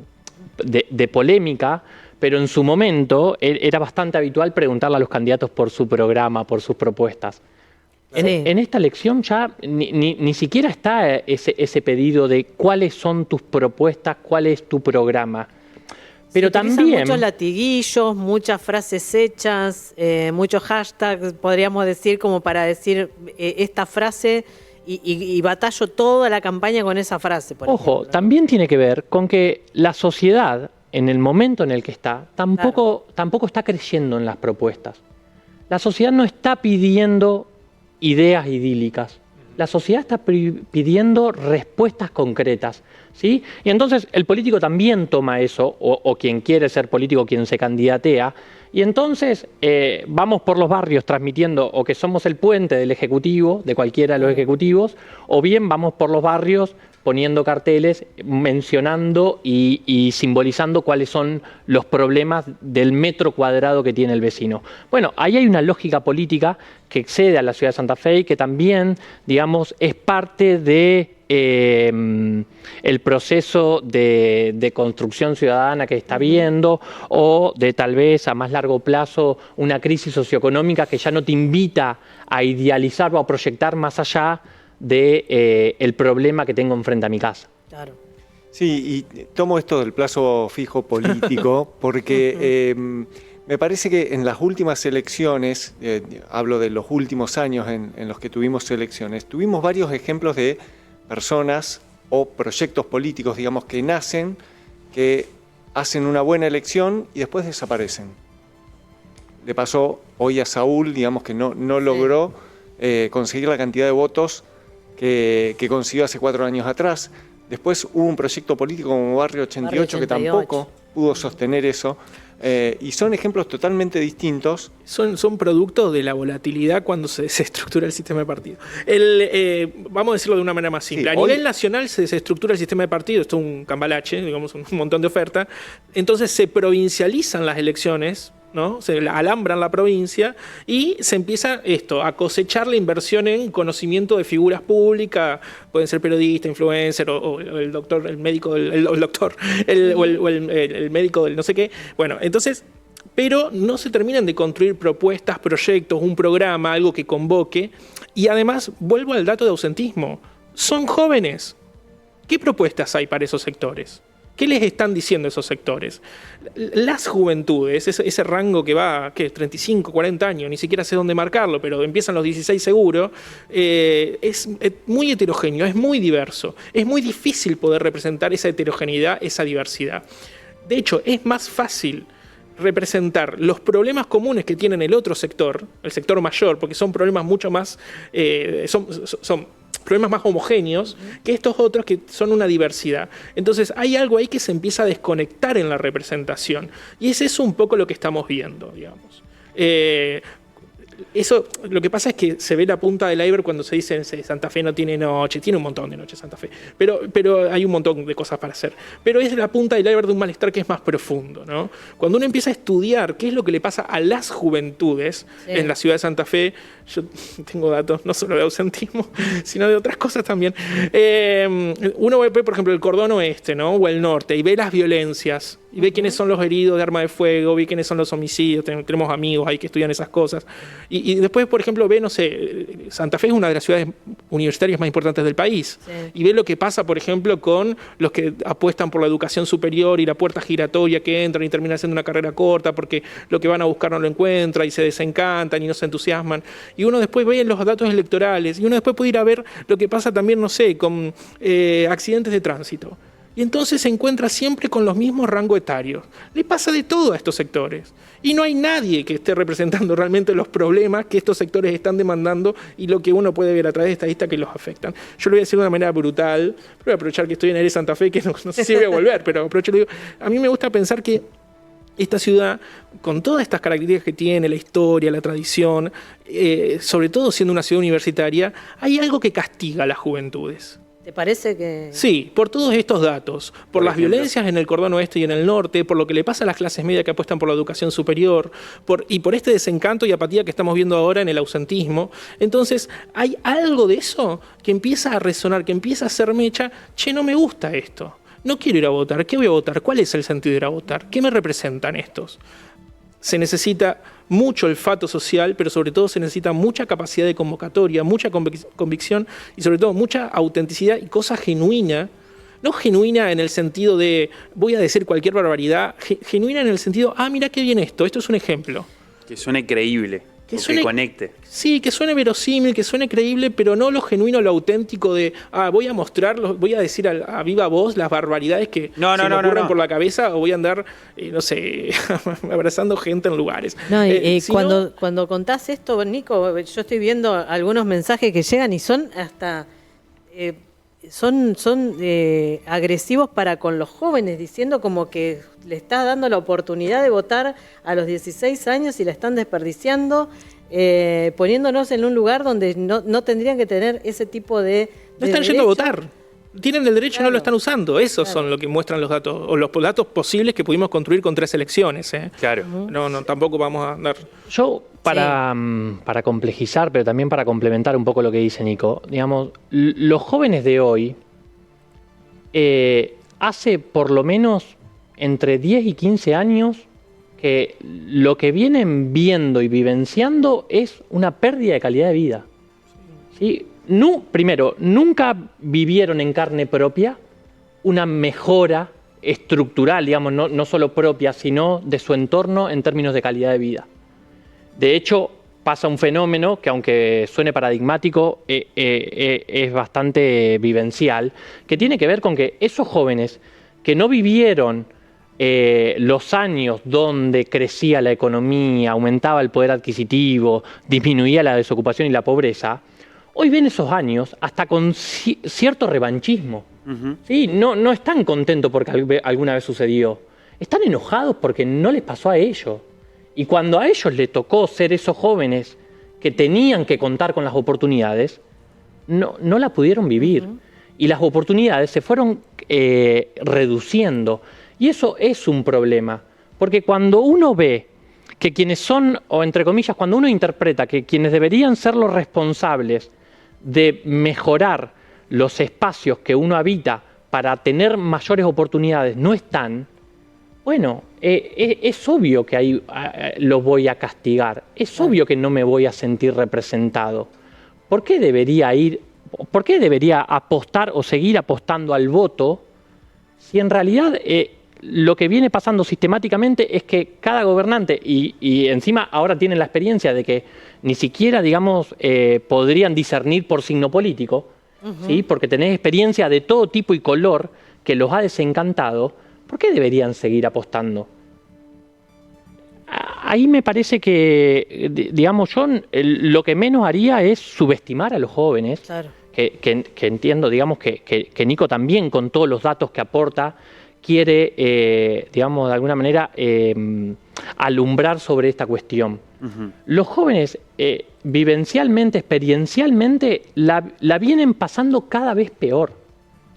Speaker 5: polémica, pero en su momento era bastante habitual preguntarle a los candidatos por su programa, por sus propuestas. En esta elección ya ni siquiera está ese pedido de cuáles son tus propuestas, cuál es tu programa. Pero también
Speaker 1: muchos latiguillos, muchas frases hechas, muchos hashtags, podríamos decir, como para decir esta frase y batallo toda la campaña con esa frase. Ojo,
Speaker 5: también tiene que ver con que la sociedad, en el momento en el que está, tampoco está creyendo en las propuestas. La sociedad no está pidiendo ideas idílicas. La sociedad está pidiendo respuestas concretas, ¿sí? Y entonces el político también toma eso, o quien quiere ser político, quien se candidatea, y entonces vamos por los barrios transmitiendo o que somos el puente del Ejecutivo, de cualquiera de los ejecutivos, o bien vamos por los barrios poniendo carteles, mencionando y simbolizando cuáles son los problemas del metro cuadrado que tiene el vecino. Bueno, ahí hay una lógica política que excede a la ciudad de Santa Fe y que también, digamos, es parte de el proceso de construcción ciudadana que está viendo, o de tal vez a más largo plazo una crisis socioeconómica que ya no te invita a idealizar o a proyectar más allá de el problema que tengo enfrente a mi casa.
Speaker 1: Claro.
Speaker 2: Sí, y tomo esto del plazo fijo político porque me parece que en las últimas elecciones, hablo de los últimos años en los que tuvimos elecciones, tuvimos varios ejemplos de personas o proyectos políticos, digamos, que nacen, que hacen una buena elección y después desaparecen. Le pasó hoy a Saúl, digamos, que no logró conseguir la cantidad de votos que consiguió hace 4 años atrás. Después hubo un proyecto político como Barrio 88 que tampoco pudo sostener eso. Y son ejemplos totalmente distintos.
Speaker 4: Son productos de la volatilidad cuando se desestructura el sistema de partido. Vamos a decirlo de una manera más simple. A nivel nacional se desestructura el sistema de partido, esto es un cambalache, digamos, un montón de oferta. Entonces se provincializan las elecciones, ¿no? Se alambran la provincia y se empieza a cosechar la inversión en conocimiento de figuras públicas, pueden ser periodistas, influencer o el doctor, el médico, el médico del no sé qué. Bueno, entonces, pero no se terminan de construir propuestas, proyectos, un programa, algo que convoque. Y además, vuelvo al dato de ausentismo. Son jóvenes. ¿Qué propuestas hay para esos sectores? ¿Qué les están diciendo esos sectores? Las juventudes, ese rango que va, ¿qué? 35, 40 años, ni siquiera sé dónde marcarlo, pero empiezan los 16 seguro, es muy heterogéneo, es muy diverso. Es muy difícil poder representar esa heterogeneidad, esa diversidad. De hecho, es más fácil representar los problemas comunes que tienen el otro sector, el sector mayor, porque son problemas mucho más... son problemas más homogéneos que estos otros que son una diversidad. Entonces hay algo ahí que se empieza a desconectar en la representación y es eso un poco lo que estamos viendo, digamos. Eso, lo que pasa es que se ve la punta del iceberg cuando se dice Santa Fe no tiene noche, tiene un montón de noches Santa Fe, pero hay un montón de cosas para hacer. Pero es la punta del iceberg de un malestar que es más profundo, ¿no? Cuando uno empieza a estudiar qué es lo que le pasa a las juventudes en la ciudad de Santa Fe, yo tengo datos no solo de ausentismo, sino de otras cosas también. Uno ve, por ejemplo, el cordón oeste, ¿no? O el norte, y ve las violencias, y ve quiénes son los heridos de arma de fuego, ve quiénes son los homicidios, tenemos amigos ahí que estudian esas cosas. Y después, por ejemplo, ve, no sé, Santa Fe es una de las ciudades universitarias más importantes del país. Sí. Y ve lo que pasa, por ejemplo, con los que apuestan por la educación superior y la puerta giratoria que entran y terminan haciendo una carrera corta porque lo que van a buscar no lo encuentran y se desencantan y no se entusiasman. Y uno después ve los datos electorales y uno después puede ir a ver lo que pasa también, no sé, con accidentes de tránsito. Y entonces se encuentra siempre con los mismos rangos etarios. Le pasa de todo a estos sectores. Y no hay nadie que esté representando realmente los problemas que estos sectores están demandando y lo que uno puede ver a través de estadísticas que los afectan. Yo lo voy a decir de una manera brutal, pero voy a aprovechar que estoy en Aire Santa Fe, que no sé si voy a volver, pero aprovecho y digo, a mí me gusta pensar que esta ciudad, con todas estas características que tiene, la historia, la tradición, sobre todo siendo una ciudad universitaria, hay algo que castiga a las juventudes.
Speaker 1: ¿Te parece que...?
Speaker 4: Sí, por todos estos datos, por las violencias en el cordón oeste y en el norte, por lo que le pasa a las clases medias que apuestan por la educación superior, y por este desencanto y apatía que estamos viendo ahora en el ausentismo. Entonces, hay algo de eso que empieza a resonar, que empieza a hacer mecha. Che, no me gusta esto. No quiero ir a votar. ¿Qué voy a votar? ¿Cuál es el sentido de ir a votar? ¿Qué me representan estos? Se necesita mucho olfato social, pero sobre todo se necesita mucha capacidad de convocatoria, mucha convicción y sobre todo mucha autenticidad y cosa genuina. No genuina en el sentido de voy a decir cualquier barbaridad, genuina en el sentido, mira qué bien esto es un ejemplo.
Speaker 3: Que suene creíble, que conecte.
Speaker 4: Sí, que suene verosímil, que suene creíble, pero no lo genuino, lo auténtico de, voy a mostrarlo, voy a decir a viva voz las barbaridades que se me ocurren por la cabeza, o voy a andar, no sé, abrazando gente en lugares.
Speaker 1: No, cuando contás esto, Nico, yo estoy viendo algunos mensajes que llegan y son hasta... son agresivos para con los jóvenes, diciendo como que le estás dando la oportunidad de votar a los 16 años y la están desperdiciando, poniéndonos en un lugar donde no tendrían que tener ese tipo de
Speaker 4: no están yendo a votar. Tienen el derecho y no lo están usando. Esos son lo que muestran los datos, o los datos posibles que pudimos construir con 3 elecciones.
Speaker 3: Claro.
Speaker 4: No, tampoco vamos a andar...
Speaker 5: Yo, para complejizar, pero también para complementar un poco lo que dice Nico, digamos, los jóvenes de hoy, hace por lo menos entre 10 y 15 años que lo que vienen viendo y vivenciando es una pérdida de calidad de vida. ¿Sí? Primero, nunca vivieron en carne propia una mejora estructural, digamos, no solo propia, sino de su entorno en términos de calidad de vida. De hecho, pasa un fenómeno que, aunque suene paradigmático, es bastante vivencial, que tiene que ver con que esos jóvenes que no vivieron los años donde crecía la economía, aumentaba el poder adquisitivo, disminuía la desocupación y la pobreza, hoy ven esos años hasta con cierto revanchismo. ¿Sí? No están contentos porque alguna vez sucedió. Están enojados porque no les pasó a ellos. Y cuando a ellos les tocó ser esos jóvenes que tenían que contar con las oportunidades, no la pudieron vivir. Y las oportunidades se fueron reduciendo. Y eso es un problema. Porque cuando uno ve que quienes son, o entre comillas, cuando uno interpreta que quienes deberían ser los responsables de mejorar los espacios que uno habita para tener mayores oportunidades no están, bueno, es obvio que ahí lo voy a castigar, es obvio que no me voy a sentir representado. ¿Por qué debería apostar o seguir apostando al voto si en realidad lo que viene pasando sistemáticamente es que cada gobernante, y encima ahora tienen la experiencia de que ni siquiera, digamos, podrían discernir por signo político, ¿sí? Porque tenés experiencia de todo tipo y color que los ha desencantado, ¿por qué deberían seguir apostando? Ahí me parece que, digamos, yo lo que menos haría es subestimar a los jóvenes, claro. que entiendo, digamos, que Nico también, con todos los datos que aporta, quiere, digamos, de alguna manera alumbrar sobre esta cuestión. Los jóvenes vivencialmente, experiencialmente, la vienen pasando cada vez peor,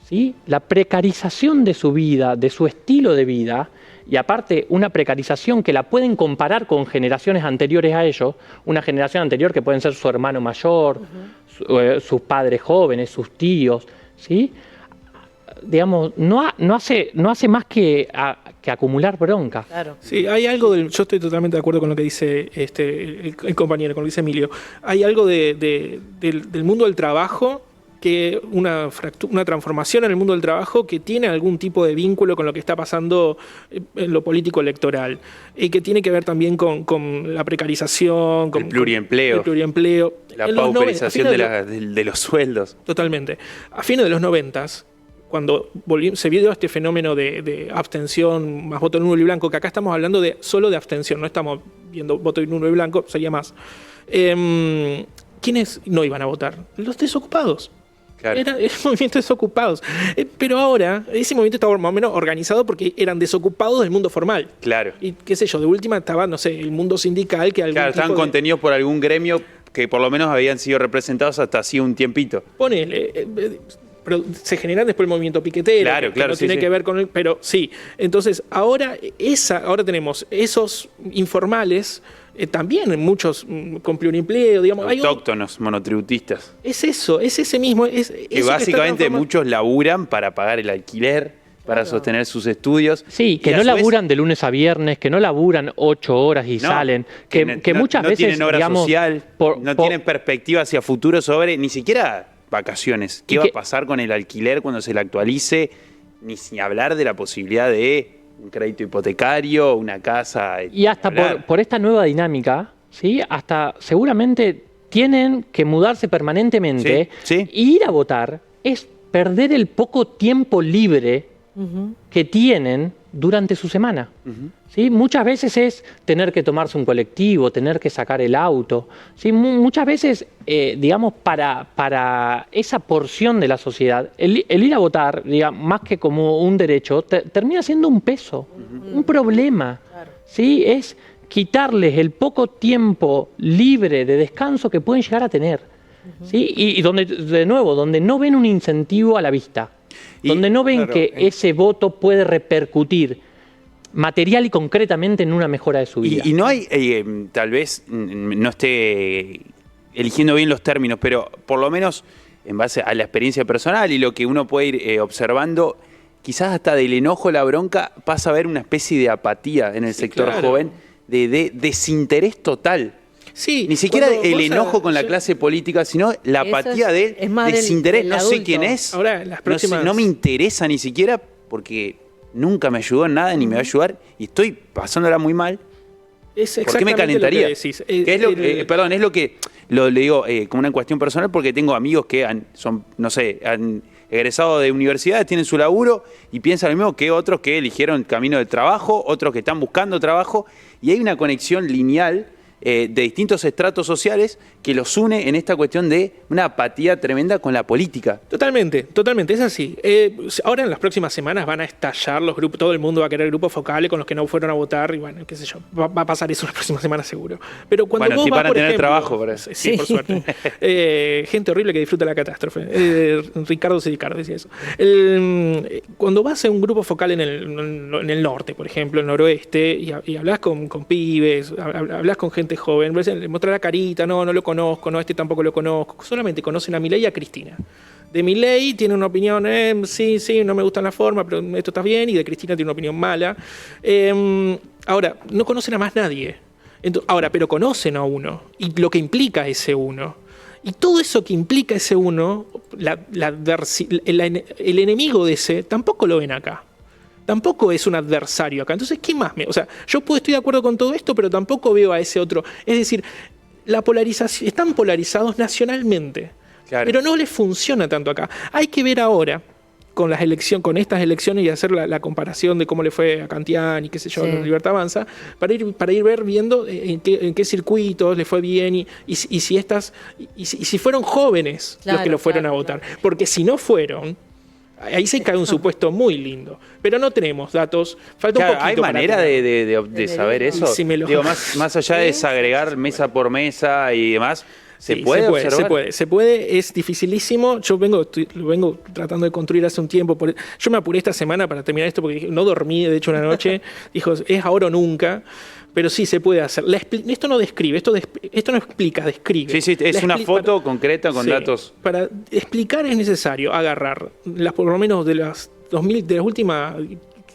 Speaker 5: ¿sí? La precarización de su vida, de su estilo de vida, y aparte una precarización que la pueden comparar con generaciones anteriores a ellos, una generación anterior que pueden ser su hermano mayor, sus padres jóvenes, sus tíos, ¿sí? Digamos, no hace más que acumular bronca.
Speaker 1: Claro.
Speaker 4: Sí, hay algo yo estoy totalmente de acuerdo con lo que dice el compañero, con lo que dice Emilio. Hay algo del mundo del trabajo, que una transformación en el mundo del trabajo que tiene algún tipo de vínculo con lo que está pasando en lo político electoral, y que tiene que ver también con la precarización, con
Speaker 3: el pluriempleo, la pauperización de los sueldos.
Speaker 4: Totalmente. A fines de los 90, cuando se vio este fenómeno de abstención más voto nulo y blanco, que acá estamos hablando solo de abstención, no estamos viendo voto nulo y blanco, sería más. ¿Quiénes no iban a votar? Los desocupados.
Speaker 3: Claro.
Speaker 4: Eran movimientos desocupados. Pero ahora, ese movimiento estaba más o menos organizado porque eran desocupados del mundo formal.
Speaker 3: Claro.
Speaker 4: Y qué sé yo, de última estaba, no sé, el mundo sindical que
Speaker 3: Claro, estaban contenidos por algún gremio que por lo menos habían sido representados hasta hacía un tiempito.
Speaker 4: Ponele, pero se generan después el movimiento piquetero,
Speaker 3: claro,
Speaker 4: que no tiene que ver con pero sí. Entonces, ahora tenemos esos informales, también muchos con pluriempleo, digamos.
Speaker 3: Autóctonos, monotributistas.
Speaker 4: Es ese mismo.
Speaker 3: Que básicamente muchos laburan para pagar el alquiler, para sostener sus estudios.
Speaker 5: Sí, que no laburan de lunes a viernes, que no laburan 8 horas y salen, que muchas veces,
Speaker 3: no tienen obra
Speaker 5: digamos,
Speaker 3: social, no tienen perspectiva hacia futuro sobre ni siquiera vacaciones. ¿Qué va a pasar con el alquiler cuando se le actualice? Ni hablar de la posibilidad de un crédito hipotecario, una casa.
Speaker 5: Y hasta por esta nueva dinámica, ¿sí? Hasta seguramente tienen que mudarse permanentemente y ir a votar es perder el poco tiempo libre que tienen durante su semana. ¿Sí? Muchas veces es tener que tomarse un colectivo, tener que sacar el auto. ¿Sí? Muchas veces, digamos, para esa porción de la sociedad, el ir a votar, digamos, más que como un derecho, termina siendo un peso, un problema.
Speaker 1: Claro.
Speaker 5: ¿Sí? Es quitarles el poco tiempo libre de descanso que pueden llegar a tener. ¿Sí? Y donde, de nuevo, donde no ven un incentivo a la vista. Donde no ven que ese voto puede repercutir material y concretamente en una mejora de su vida.
Speaker 3: Y no hay, tal vez no esté eligiendo bien los términos, pero por lo menos en base a la experiencia personal y lo que uno puede ir observando, quizás hasta del enojo, la bronca, pasa a haber una especie de apatía en el sector joven, de desinterés total.
Speaker 4: Sí,
Speaker 3: ni siquiera el enojo con la clase política, sino la apatía de desinterés. No sé quién es,
Speaker 4: ahora, las próximas...
Speaker 3: no me interesa ni siquiera porque nunca me ayudó en nada ni me va a ayudar y estoy pasándola muy mal. ¿Por qué me calentaría? Es lo que le digo como una cuestión personal, porque tengo amigos que han egresado de universidades, tienen su laburo y piensan lo mismo que otros que eligieron el camino del trabajo, otros que están buscando trabajo, y hay una conexión lineal de distintos estratos sociales que los une en esta cuestión de una apatía tremenda con la política.
Speaker 4: Totalmente, es así. Ahora en las próximas semanas van a estallar los grupos, todo el mundo va a querer grupos focales con los que no fueron a votar y bueno, qué sé yo, va a pasar eso las próximas semanas seguro. Pero cuando vos
Speaker 3: van a tener
Speaker 4: ejemplo,
Speaker 3: trabajo por eso.
Speaker 4: Sí, por suerte. Gente horrible que disfruta la catástrofe. Ricardo Sidicar decía eso. Cuando vas a un grupo focal en el norte, por ejemplo, el noroeste, y hablas con pibes, hablas con gente joven, le muestra la carita, no lo conozco, no, este tampoco lo conozco, solamente conocen a Milei y a Cristina. De Milei tiene una opinión, sí, no me gustan la forma, pero esto está bien, y de Cristina tiene una opinión mala. Ahora, no conocen a más nadie. Pero conocen a uno, y lo que implica ese uno. Y todo eso que implica ese uno, el enemigo de ese, tampoco lo ven acá. Tampoco es un adversario acá. Entonces, ¿qué más? Yo estoy de acuerdo con todo esto, pero tampoco veo a ese otro. Es decir, la polarización, están polarizados nacionalmente, claro, pero no les funciona tanto acá. Hay que ver ahora, con estas elecciones, y hacer la comparación de cómo le fue a Cantián y qué sé yo, a Libertad Avanza, para ir viendo en qué circuitos le fue bien y si fueron jóvenes los que lo fueron a votar. Porque si no fueron, ahí se cae un supuesto muy lindo. Pero no tenemos datos. Falta un poquito.
Speaker 3: ¿Hay manera de saber eso?
Speaker 4: Si me lo...
Speaker 3: Digo, más allá de desagregar mesa por mesa y demás, ¿se puede observar?
Speaker 4: Se puede, es dificilísimo. Yo lo vengo tratando de construir hace un tiempo. Yo me apuré esta semana para terminar esto porque no dormí, de hecho, una noche. Dijo, es ahora o nunca. Pero sí se puede hacer. Esto no describe, esto no explica, describe.
Speaker 3: Sí, es una foto concreta con datos.
Speaker 4: Para explicar es necesario agarrar, por lo menos de las últimas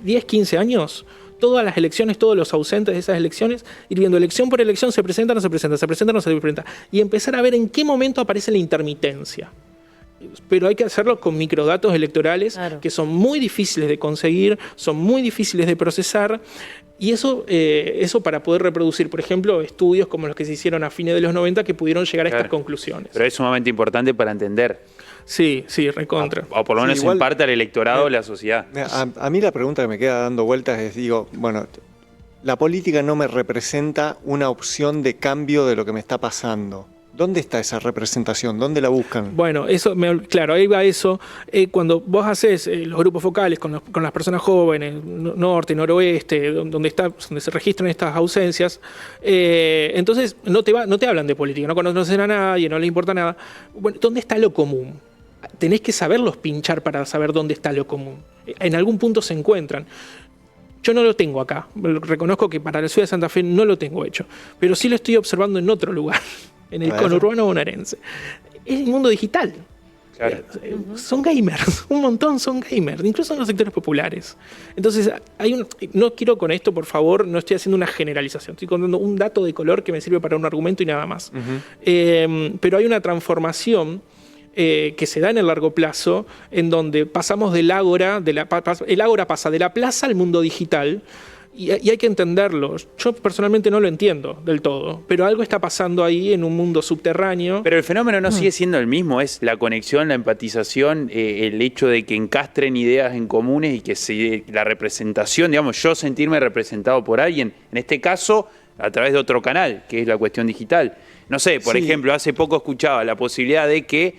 Speaker 4: 10, 15 años, todas las elecciones, todos los ausentes de esas elecciones, ir viendo elección por elección, se presenta, no se presenta, se presenta, no se presenta, y empezar a ver en qué momento aparece la intermitencia. Pero hay que hacerlo con microdatos electorales, claro, que son muy difíciles de conseguir, son muy difíciles de procesar, y eso para poder reproducir, por ejemplo, estudios como los que se hicieron a fines de los 90 que pudieron llegar a estas conclusiones.
Speaker 3: Pero es sumamente importante para entender.
Speaker 4: Sí, recontra.
Speaker 3: O por lo menos igual, en parte al electorado o la sociedad.
Speaker 2: A mí la pregunta que me queda dando vueltas es, la política no me representa una opción de cambio de lo que me está pasando. ¿Dónde está esa representación? ¿Dónde la buscan?
Speaker 4: Bueno, claro, ahí va eso. Cuando vos haces los grupos focales con las personas jóvenes, norte, noroeste, donde se registran estas ausencias, entonces no te hablan de política, no conocen a nadie, no les importa nada. Bueno, ¿dónde está lo común? Tenés que saberlos pinchar para saber dónde está lo común. En algún punto se encuentran. Yo no lo tengo acá. Reconozco que para la ciudad de Santa Fe no lo tengo hecho, pero sí lo estoy observando en otro lugar. En el conurbano bonaerense. Es el mundo digital. Claro. Son gamers, un montón son gamers, incluso en los sectores populares. Entonces, no quiero con esto, por favor, no estoy haciendo una generalización, estoy contando un dato de color que me sirve para un argumento y nada más. Pero hay una transformación que se da en el largo plazo, en donde pasamos del ágora, el ágora pasa de la plaza al mundo digital. Y hay que entenderlo. Yo personalmente no lo entiendo del todo, pero algo está pasando ahí en un mundo subterráneo.
Speaker 3: Pero el fenómeno no sigue siendo el mismo, es la conexión, la empatización, el hecho de que encastren ideas en comunes y que la representación, yo sentirme representado por alguien, en este caso a través de otro canal, que es la cuestión digital. No sé, por ejemplo, hace poco escuchaba la posibilidad de que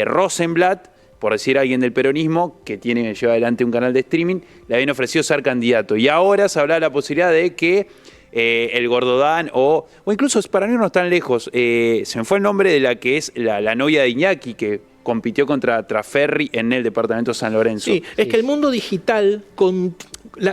Speaker 3: Rosenblatt, por decir a alguien del peronismo, que lleva adelante un canal de streaming, le habían ofrecido ser candidato. Y ahora se habla de la posibilidad de que el Gordodán o incluso, para no irnos tan lejos, se me fue el nombre de la que es la novia de Iñaki, que compitió contra Traferri en el departamento de San Lorenzo.
Speaker 4: Sí, es que el mundo digital,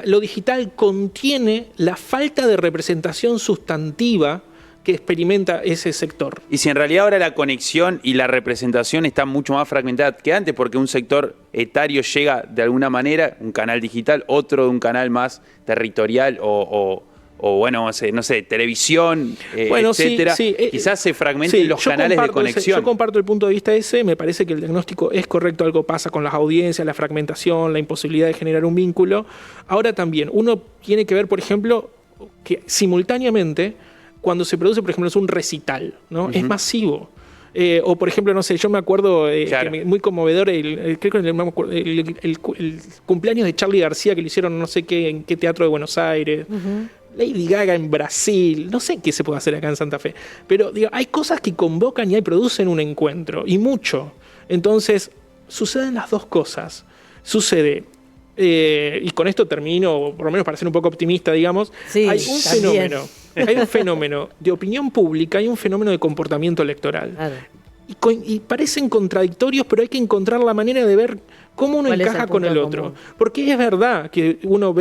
Speaker 4: lo digital contiene la falta de representación sustantiva que experimenta ese sector.
Speaker 3: Y si en realidad ahora la conexión y la representación está mucho más fragmentada que antes, porque un sector etario llega de alguna manera, un canal digital, otro de un canal más territorial o no sé, televisión, etcétera. Quizás se fragmenten los canales de conexión.
Speaker 4: Yo comparto el punto de vista ese, me parece que el diagnóstico es correcto, algo pasa con las audiencias, la fragmentación, la imposibilidad de generar un vínculo. Ahora también, uno tiene que ver, por ejemplo, que simultáneamente, cuando se produce, por ejemplo, es un recital, ¿no? Es masivo. O, por ejemplo, no sé, yo me acuerdo, muy conmovedor, creo que el cumpleaños de Charly García que le hicieron no sé qué, en qué teatro de Buenos Aires. Lady Gaga en Brasil, no sé qué se puede hacer acá en Santa Fe. Pero hay cosas que convocan y producen un encuentro, y mucho. Entonces, suceden las dos cosas. Sucede... y con esto termino, por lo menos para ser un poco optimista, digamos, hay un fenómeno de opinión pública, hay un fenómeno de comportamiento electoral. Claro. Y parecen contradictorios, pero hay que encontrar la manera de ver cómo uno encaja con el otro. Común. Porque es verdad que uno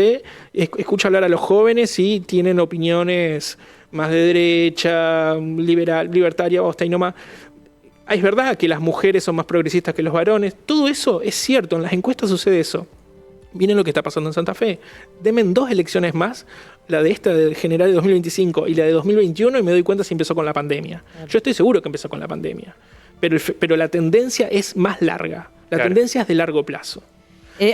Speaker 4: escucha hablar a los jóvenes y tienen opiniones más de derecha, libertaria, hasta ahí nomás. Es verdad que las mujeres son más progresistas que los varones. Todo eso es cierto, en las encuestas sucede eso. Miren lo que está pasando en Santa Fe. Denme 2 elecciones más, la de esta de general de 2025 y la de 2021, y me doy cuenta si empezó con la pandemia. Claro. Yo estoy seguro que empezó con la pandemia, pero la tendencia es más larga. La tendencia es de largo plazo.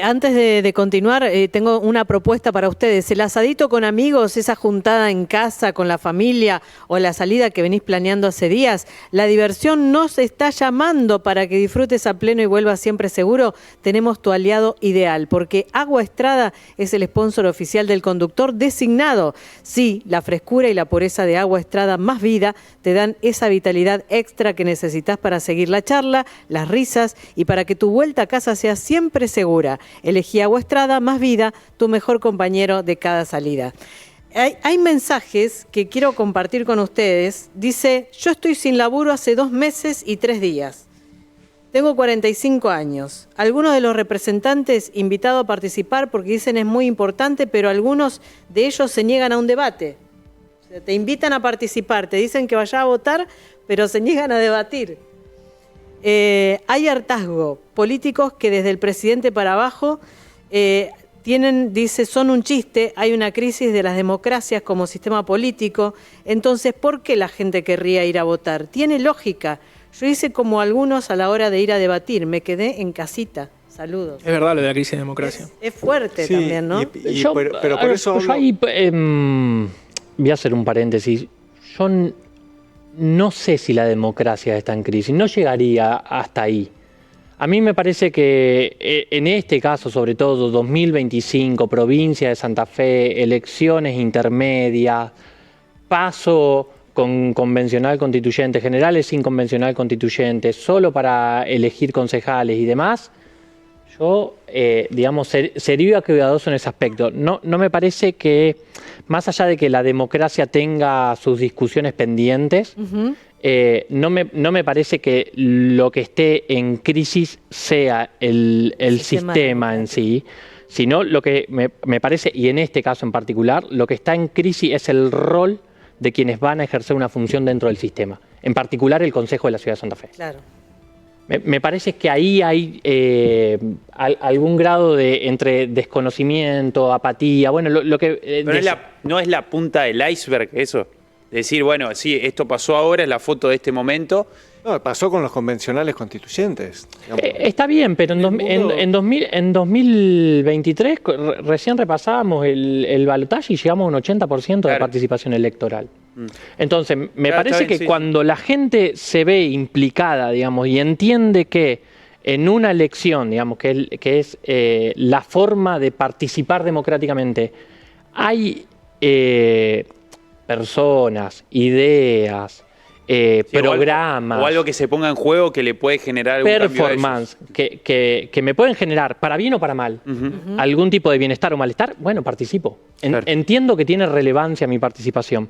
Speaker 1: Antes de continuar, tengo una propuesta para ustedes. El asadito con amigos, esa juntada en casa con la familia o la salida que venís planeando hace días, la diversión nos está llamando para que disfrutes a pleno y vuelvas siempre seguro. Tenemos tu aliado ideal, porque Agua Estrada es el sponsor oficial del conductor designado. Sí, la frescura y la pureza de Agua Estrada más vida te dan esa vitalidad extra que necesitas para seguir la charla, las risas y para que tu vuelta a casa sea siempre segura. segura. Elegí Agua Estrada, Más Vida, tu mejor compañero de cada salida. Hay mensajes que quiero compartir con ustedes. Dice, yo estoy sin laburo hace 2 meses y 3 días. Tengo 45 años. Algunos de los representantes invitados a participar porque dicen es muy importante, pero algunos de ellos se niegan a un debate. O sea, te invitan a participar, te dicen que vayas a votar, pero se niegan a debatir. Hay hartazgo. Políticos que desde el presidente para abajo dice, son un chiste, hay una crisis de las democracias como sistema político. Entonces, ¿por qué la gente querría ir a votar? Tiene lógica. Yo hice como algunos a la hora de ir a debatir, me quedé en casita. Saludos.
Speaker 4: Es verdad lo de la crisis de democracia.
Speaker 1: Es fuerte también, ¿no?
Speaker 2: Pero por eso
Speaker 5: yo ahí, voy a hacer un paréntesis. Yo no sé si la democracia está en crisis, no llegaría hasta ahí. A mí me parece que en este caso, sobre todo 2025, provincia de Santa Fe, elecciones intermedias, paso con convencional constituyente, generales sin convencional constituyente, solo para elegir concejales y demás, yo, digamos, sería cuidadoso en ese aspecto. No me parece que, más allá de que la democracia tenga sus discusiones pendientes, no me parece que lo que esté en crisis sea el sistema en sí, sino lo que me parece, y en este caso en particular, lo que está en crisis es el rol de quienes van a ejercer una función dentro del sistema, en particular el Consejo de la Ciudad de Santa Fe.
Speaker 1: Claro.
Speaker 5: Me parece que ahí hay algún grado de entre desconocimiento, apatía, bueno, lo que...
Speaker 3: Pero no es la punta del iceberg eso. Decir, bueno, sí, esto pasó ahora, es la foto de este momento.
Speaker 2: No, pasó con los convencionales constituyentes.
Speaker 5: Está bien, pero en 2023 recién repasábamos el balotaje y llegamos a un 80% de participación electoral. Entonces, me parece que cuando la gente se ve implicada, digamos, y entiende que en una elección, digamos, que es la forma de participar democráticamente, hay personas, ideas, programas
Speaker 3: o algo que se ponga en juego que le puede generar
Speaker 5: performance que me pueden generar para bien o para mal algún tipo de bienestar o malestar, bueno, participo. Entiendo que tiene relevancia mi participación.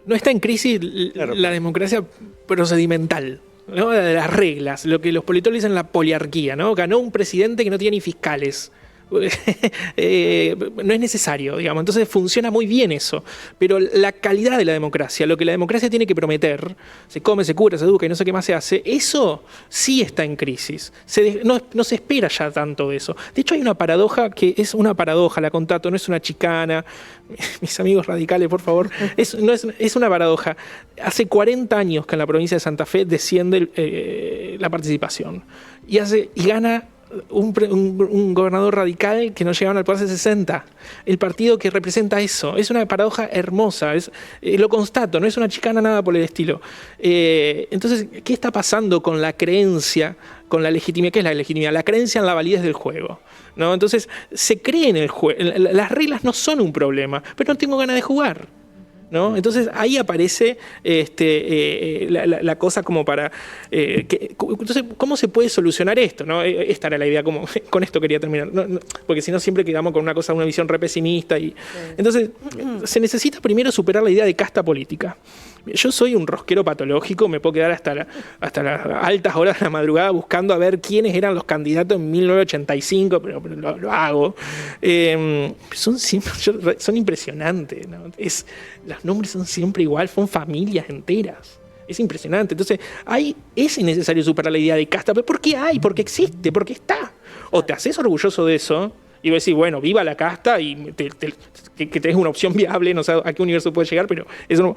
Speaker 4: No está en crisis la democracia procedimental, ¿no? De las reglas, lo que los politólogos dicen la poliarquía, ¿no? Ganó un presidente que no tiene ni fiscales. No es necesario, digamos. Entonces funciona muy bien eso. Pero la calidad de la democracia, lo que la democracia tiene que prometer, se come, se cura, se educa y no sé qué más se hace, eso sí está en crisis. No se espera ya tanto de eso. De hecho, hay una paradoja que es una paradoja, la contato, no es una chicana. Mis amigos radicales, por favor. Es una paradoja. Hace 40 años que en la provincia de Santa Fe desciende la participación. Y gana un gobernador radical que no llegaron al poder hace 60. El partido que representa eso. Es una paradoja hermosa. Lo constato, no es una chicana, nada por el estilo. Entonces, ¿qué está pasando con la creencia, con la legitimidad? ¿Qué es la legitimidad? La creencia en la validez del juego, ¿no? Entonces, se cree en el juego. Las reglas no son un problema, pero no tengo ganas de jugar, ¿no? Entonces ahí aparece la cosa como para... entonces, ¿cómo se puede solucionar esto, ¿no? Esta era la idea, como con esto quería terminar, porque si no siempre quedamos con una visión re pesimista. Entonces, se necesita primero superar la idea de casta política. Yo soy un rosquero patológico, me puedo quedar hasta las altas horas de la madrugada buscando a ver quiénes eran los candidatos en 1985, pero lo hago. Son impresionantes, ¿no? Los nombres son siempre igual, son familias enteras. Es impresionante. Entonces, es innecesario superar la idea de casta. ¿Pero por qué hay? Porque existe, porque está. O te haces orgulloso de eso y vas a decir, bueno, viva la casta y que tenés una opción viable, no sé a qué universo puede llegar, pero eso no.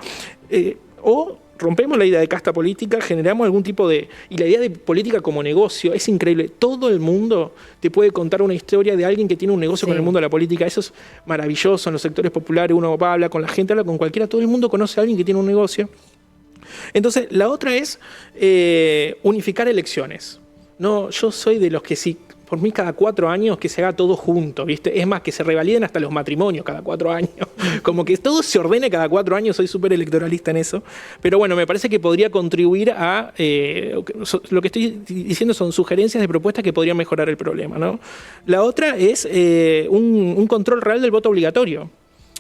Speaker 4: O rompemos la idea de casta política, generamos algún tipo de... Y la idea de política como negocio es increíble. Todo el mundo te puede contar una historia de alguien que tiene un negocio con el mundo de la política. Eso es maravilloso. En los sectores populares uno habla con la gente, habla con cualquiera. Todo el mundo conoce a alguien que tiene un negocio. Entonces, la otra es unificar elecciones. No, yo soy de los que si por mí cada 4 años que se haga todo junto, ¿viste? Es más, que se revaliden hasta los matrimonios cada 4 años. Como que todo se ordene cada 4 años, soy súper electoralista en eso. Pero bueno, me parece que podría contribuir a... lo que estoy diciendo son sugerencias de propuestas que podrían mejorar el problema, ¿no? La otra es un control real del voto obligatorio.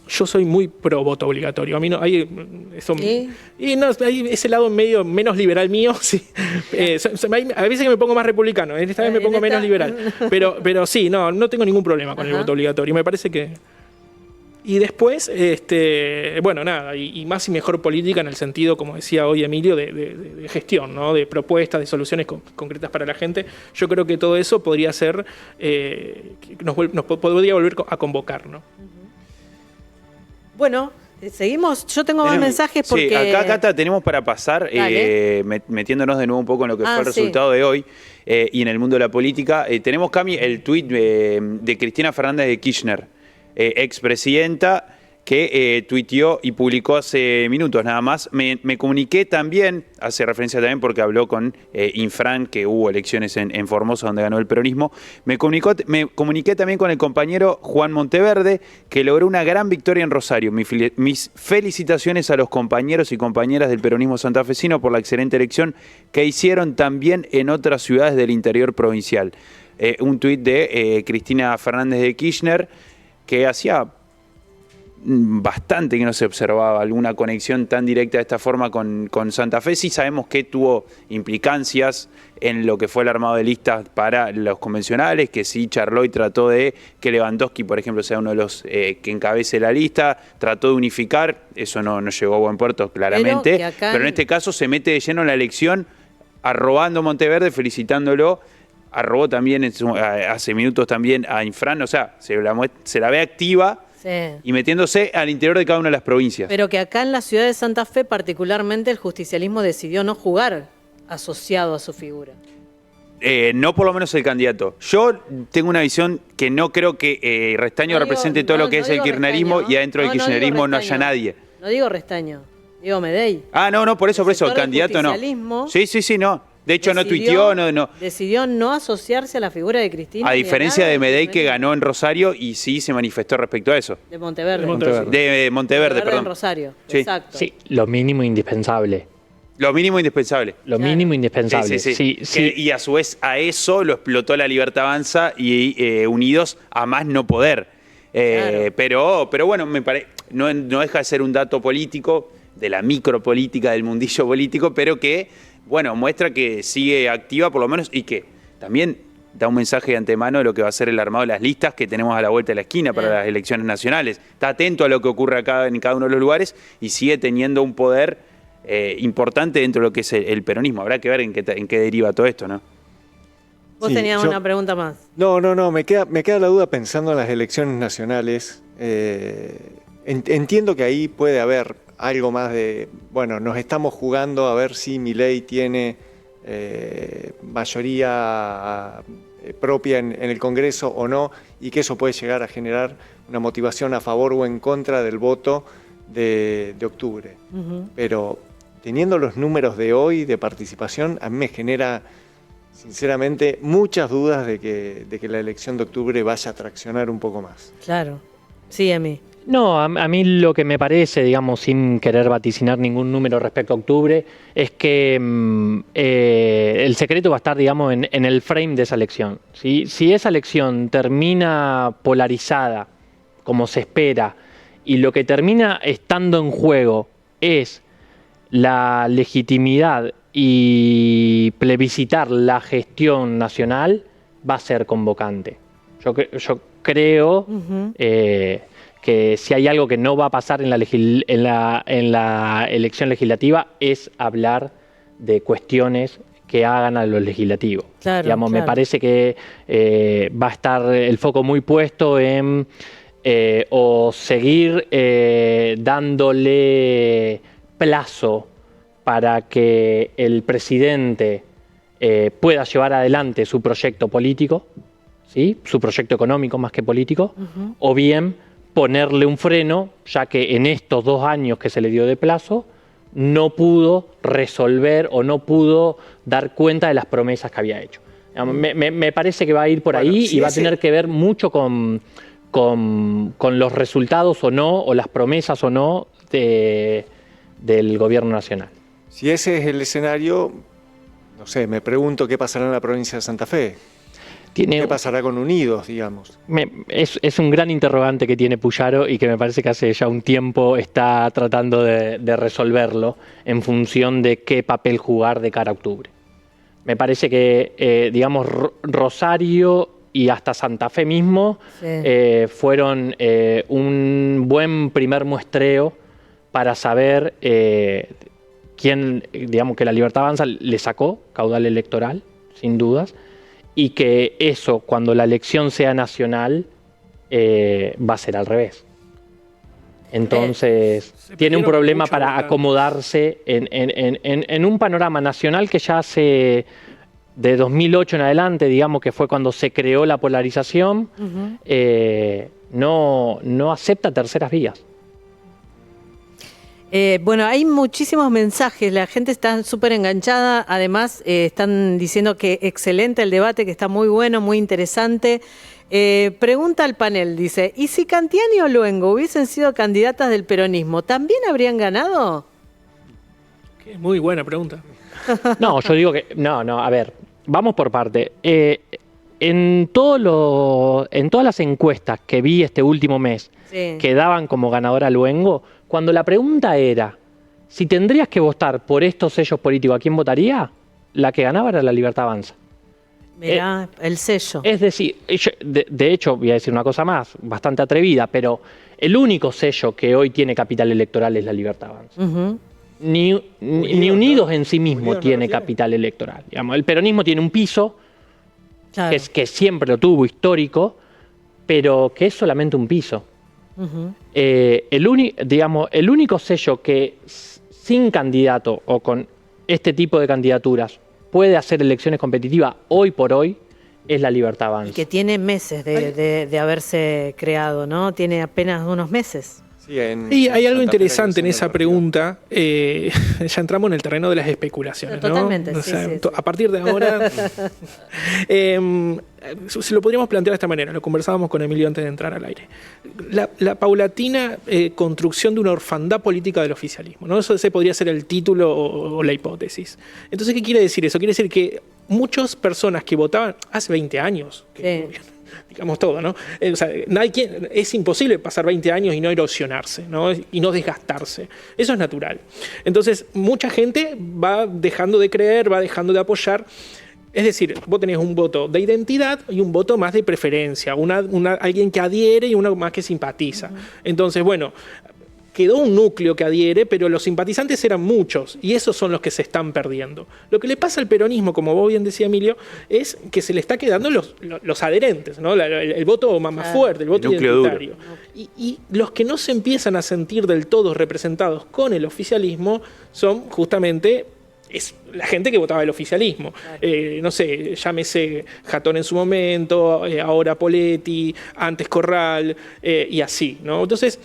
Speaker 4: Yo soy muy pro voto obligatorio. A mí no hay eso, y no, hay ese lado medio menos liberal mío. Sí. A veces que me pongo más republicano, esta vez me pongo menos liberal. Pero sí, no tengo ningún problema con el voto obligatorio. Me parece que. Y después, bueno, nada, y más y mejor política en el sentido, como decía hoy Emilio, de gestión, ¿no? De propuestas, de soluciones concretas para la gente. Yo creo que todo eso podría ser, nos podría volver a convocar, ¿no?
Speaker 1: Bueno, seguimos. Yo tengo más mensajes porque...
Speaker 3: Sí, acá, Cata, tenemos para pasar, metiéndonos de nuevo un poco en lo que fue el resultado de hoy y en el mundo de la política. Tenemos, Cami, el tuit de Cristina Fernández de Kirchner, expresidenta, que tuiteó y publicó hace minutos nada más. Me comuniqué también, hace referencia también porque habló con Infran, que hubo elecciones en Formosa donde ganó el peronismo. Me comuniqué también con el compañero Juan Monteverde, que logró una gran victoria en Rosario. Mis felicitaciones a los compañeros y compañeras del peronismo santafesino por la excelente elección que hicieron también en otras ciudades del interior provincial. Un tuit de Cristina Fernández de Kirchner, que hacía bastante que no se observaba alguna conexión tan directa de esta forma con Santa Fe. Sí sabemos que tuvo implicancias en lo que fue el armado de listas para los convencionales, que sí charló y trató de que Lewandowski, por ejemplo, sea uno de los que encabece la lista, trató de unificar, eso no llegó a buen puerto claramente, pero en este caso se mete de lleno en la elección, arrobando Monteverde, felicitándolo. Arrobó también hace minutos también a Infran, o sea, se la ve activa. Sí. Y metiéndose al interior de cada una de las provincias.
Speaker 1: Pero que acá en la ciudad de Santa Fe, particularmente, el justicialismo decidió no jugar asociado a su figura.
Speaker 3: No por lo menos el candidato. Yo tengo una visión que no creo que Restaño represente todo lo que es el kirchnerismo y adentro del kirchnerismo no haya nadie.
Speaker 1: No digo Restaño, digo Medey.
Speaker 3: No, por eso, el candidato no. Sí, no. De hecho, no tuiteó, no.
Speaker 1: Decidió no asociarse a la figura de Cristina.
Speaker 3: A diferencia de Medey, que ganó en Rosario y sí se manifestó respecto a eso.
Speaker 1: De Monteverde.
Speaker 3: De Monteverde, perdón.
Speaker 1: En Rosario,
Speaker 3: sí.
Speaker 1: Exacto.
Speaker 5: Sí, lo mínimo indispensable.
Speaker 3: Lo mínimo indispensable.
Speaker 5: Lo mínimo indispensable.
Speaker 3: Sí. Y a su vez a eso lo explotó la Libertad Avanza y Unidos a más no poder. Pero bueno, no deja de ser un dato político, de la micropolítica, del mundillo político, pero que, bueno, muestra que sigue activa por lo menos y que también da un mensaje de antemano de lo que va a ser el armado de las listas que tenemos a la vuelta de la esquina para las elecciones nacionales. Está atento a lo que ocurre acá en cada uno de los lugares y sigue teniendo un poder importante dentro de lo que es el peronismo. Habrá que ver en qué deriva todo esto, ¿no?
Speaker 1: Vos tenías una pregunta más.
Speaker 2: No, me queda la duda pensando en las elecciones nacionales. Entiendo que ahí puede haber algo más de, bueno, nos estamos jugando a ver si Milei tiene mayoría propia en el Congreso o no, y que eso puede llegar a generar una motivación a favor o en contra del voto de octubre. Pero teniendo los números de hoy de participación, a mí me genera sinceramente muchas dudas de que la elección de octubre vaya a traccionar un poco más.
Speaker 1: Claro, sí, Emi.
Speaker 5: No, a mí lo que me parece, digamos, sin querer vaticinar ningún número respecto a octubre, es que el secreto va a estar, digamos, en el frame de esa elección. ¿Sí? Si esa elección termina polarizada, como se espera, y lo que termina estando en juego es la legitimidad y plebiscitar la gestión nacional, va a ser convocante. Yo creo... que si hay algo que no va a pasar en la elección legislativa es hablar de cuestiones que hagan a los legislativos. Digamos, me parece que va a estar el foco muy puesto en o seguir dándole plazo para que el presidente pueda llevar adelante su proyecto político, ¿sí? Su proyecto económico más que político, o bien ponerle un freno, ya que en estos 2 años que se le dio de plazo, no pudo resolver o no pudo dar cuenta de las promesas que había hecho. Me parece que va a ir por ahí y va a tener que ver mucho con los resultados o no, o las promesas o no del gobierno nacional.
Speaker 2: Si ese es el escenario, no sé, me pregunto qué pasará en la provincia de Santa Fe. ¿Qué pasará con Unidos, digamos?
Speaker 5: Es un gran interrogante que tiene Puyaro y que me parece que hace ya un tiempo está tratando de resolverlo en función de qué papel jugar de cara a octubre. Me parece que, digamos, Rosario y hasta Santa Fe mismo fueron un buen primer muestreo para saber quién, digamos, que la Libertad Avanza le sacó caudal electoral, sin dudas, y que eso, cuando la elección sea nacional, va a ser al revés. Entonces, tiene un problema para acomodarse en un panorama nacional que ya hace, de 2008 en adelante, digamos que fue cuando se creó la polarización, no acepta terceras vías.
Speaker 1: Bueno, hay muchísimos mensajes, la gente está súper enganchada, además están diciendo que excelente el debate, que está muy bueno, muy interesante. Pregunta al panel, dice, ¿y si Cantiani o Luengo hubiesen sido candidatas del peronismo, también habrían ganado?
Speaker 4: Muy buena pregunta.
Speaker 5: No, yo digo que, no, a ver, vamos por parte. En todas las encuestas que vi este último mes, que daban como ganadora a Luengo, cuando la pregunta era si tendrías que votar por estos sellos políticos, ¿a quién votaría? La que ganaba era la Libertad Avanza.
Speaker 1: Mirá, el sello.
Speaker 5: Es decir, de hecho, voy a decir una cosa más, bastante atrevida, pero el único sello que hoy tiene capital electoral es la Libertad Avanza. Ni Unidos en sí mismo tiene capital electoral. Digamos, el peronismo tiene un piso, claro, que siempre lo tuvo, histórico, pero que es solamente un piso. El único sello que sin candidato o con este tipo de candidaturas puede hacer elecciones competitivas hoy por hoy es la Libertad Avanza.
Speaker 1: Y que tiene meses de haberse creado, ¿no? Tiene apenas unos meses.
Speaker 4: Sí, y hay algo interesante en esa pregunta. Ya entramos en el terreno de las especulaciones, ¿no?
Speaker 1: Totalmente,
Speaker 4: o sea,
Speaker 1: sí.
Speaker 4: A partir de ahora, se lo podríamos plantear de esta manera. Lo conversábamos con Emilio antes de entrar al aire. La paulatina construcción de una orfandad política del oficialismo, ¿no? Ese podría ser el título o la hipótesis. Entonces, ¿qué quiere decir eso? Quiere decir que muchas personas que votaban hace 20 años, digamos todo, ¿no? O sea, es imposible pasar 20 años y no erosionarse, ¿no? Y no desgastarse. Eso es natural. Entonces, mucha gente va dejando de creer, va dejando de apoyar. Es decir, vos tenés un voto de identidad y un voto más de preferencia, alguien que adhiere y uno más que simpatiza. Entonces, bueno, quedó un núcleo que adhiere, pero los simpatizantes eran muchos y esos son los que se están perdiendo. Lo que le pasa al peronismo, como vos bien decía Emilio, es que se le está quedando los adherentes, ¿no? El voto más fuerte, el voto identitario. Y los que no se empiezan a sentir del todo representados con el oficialismo son justamente la gente que votaba el oficialismo. No sé, llámese Jatón en su momento, ahora Poletti, antes Corral y así, ¿no? Entonces,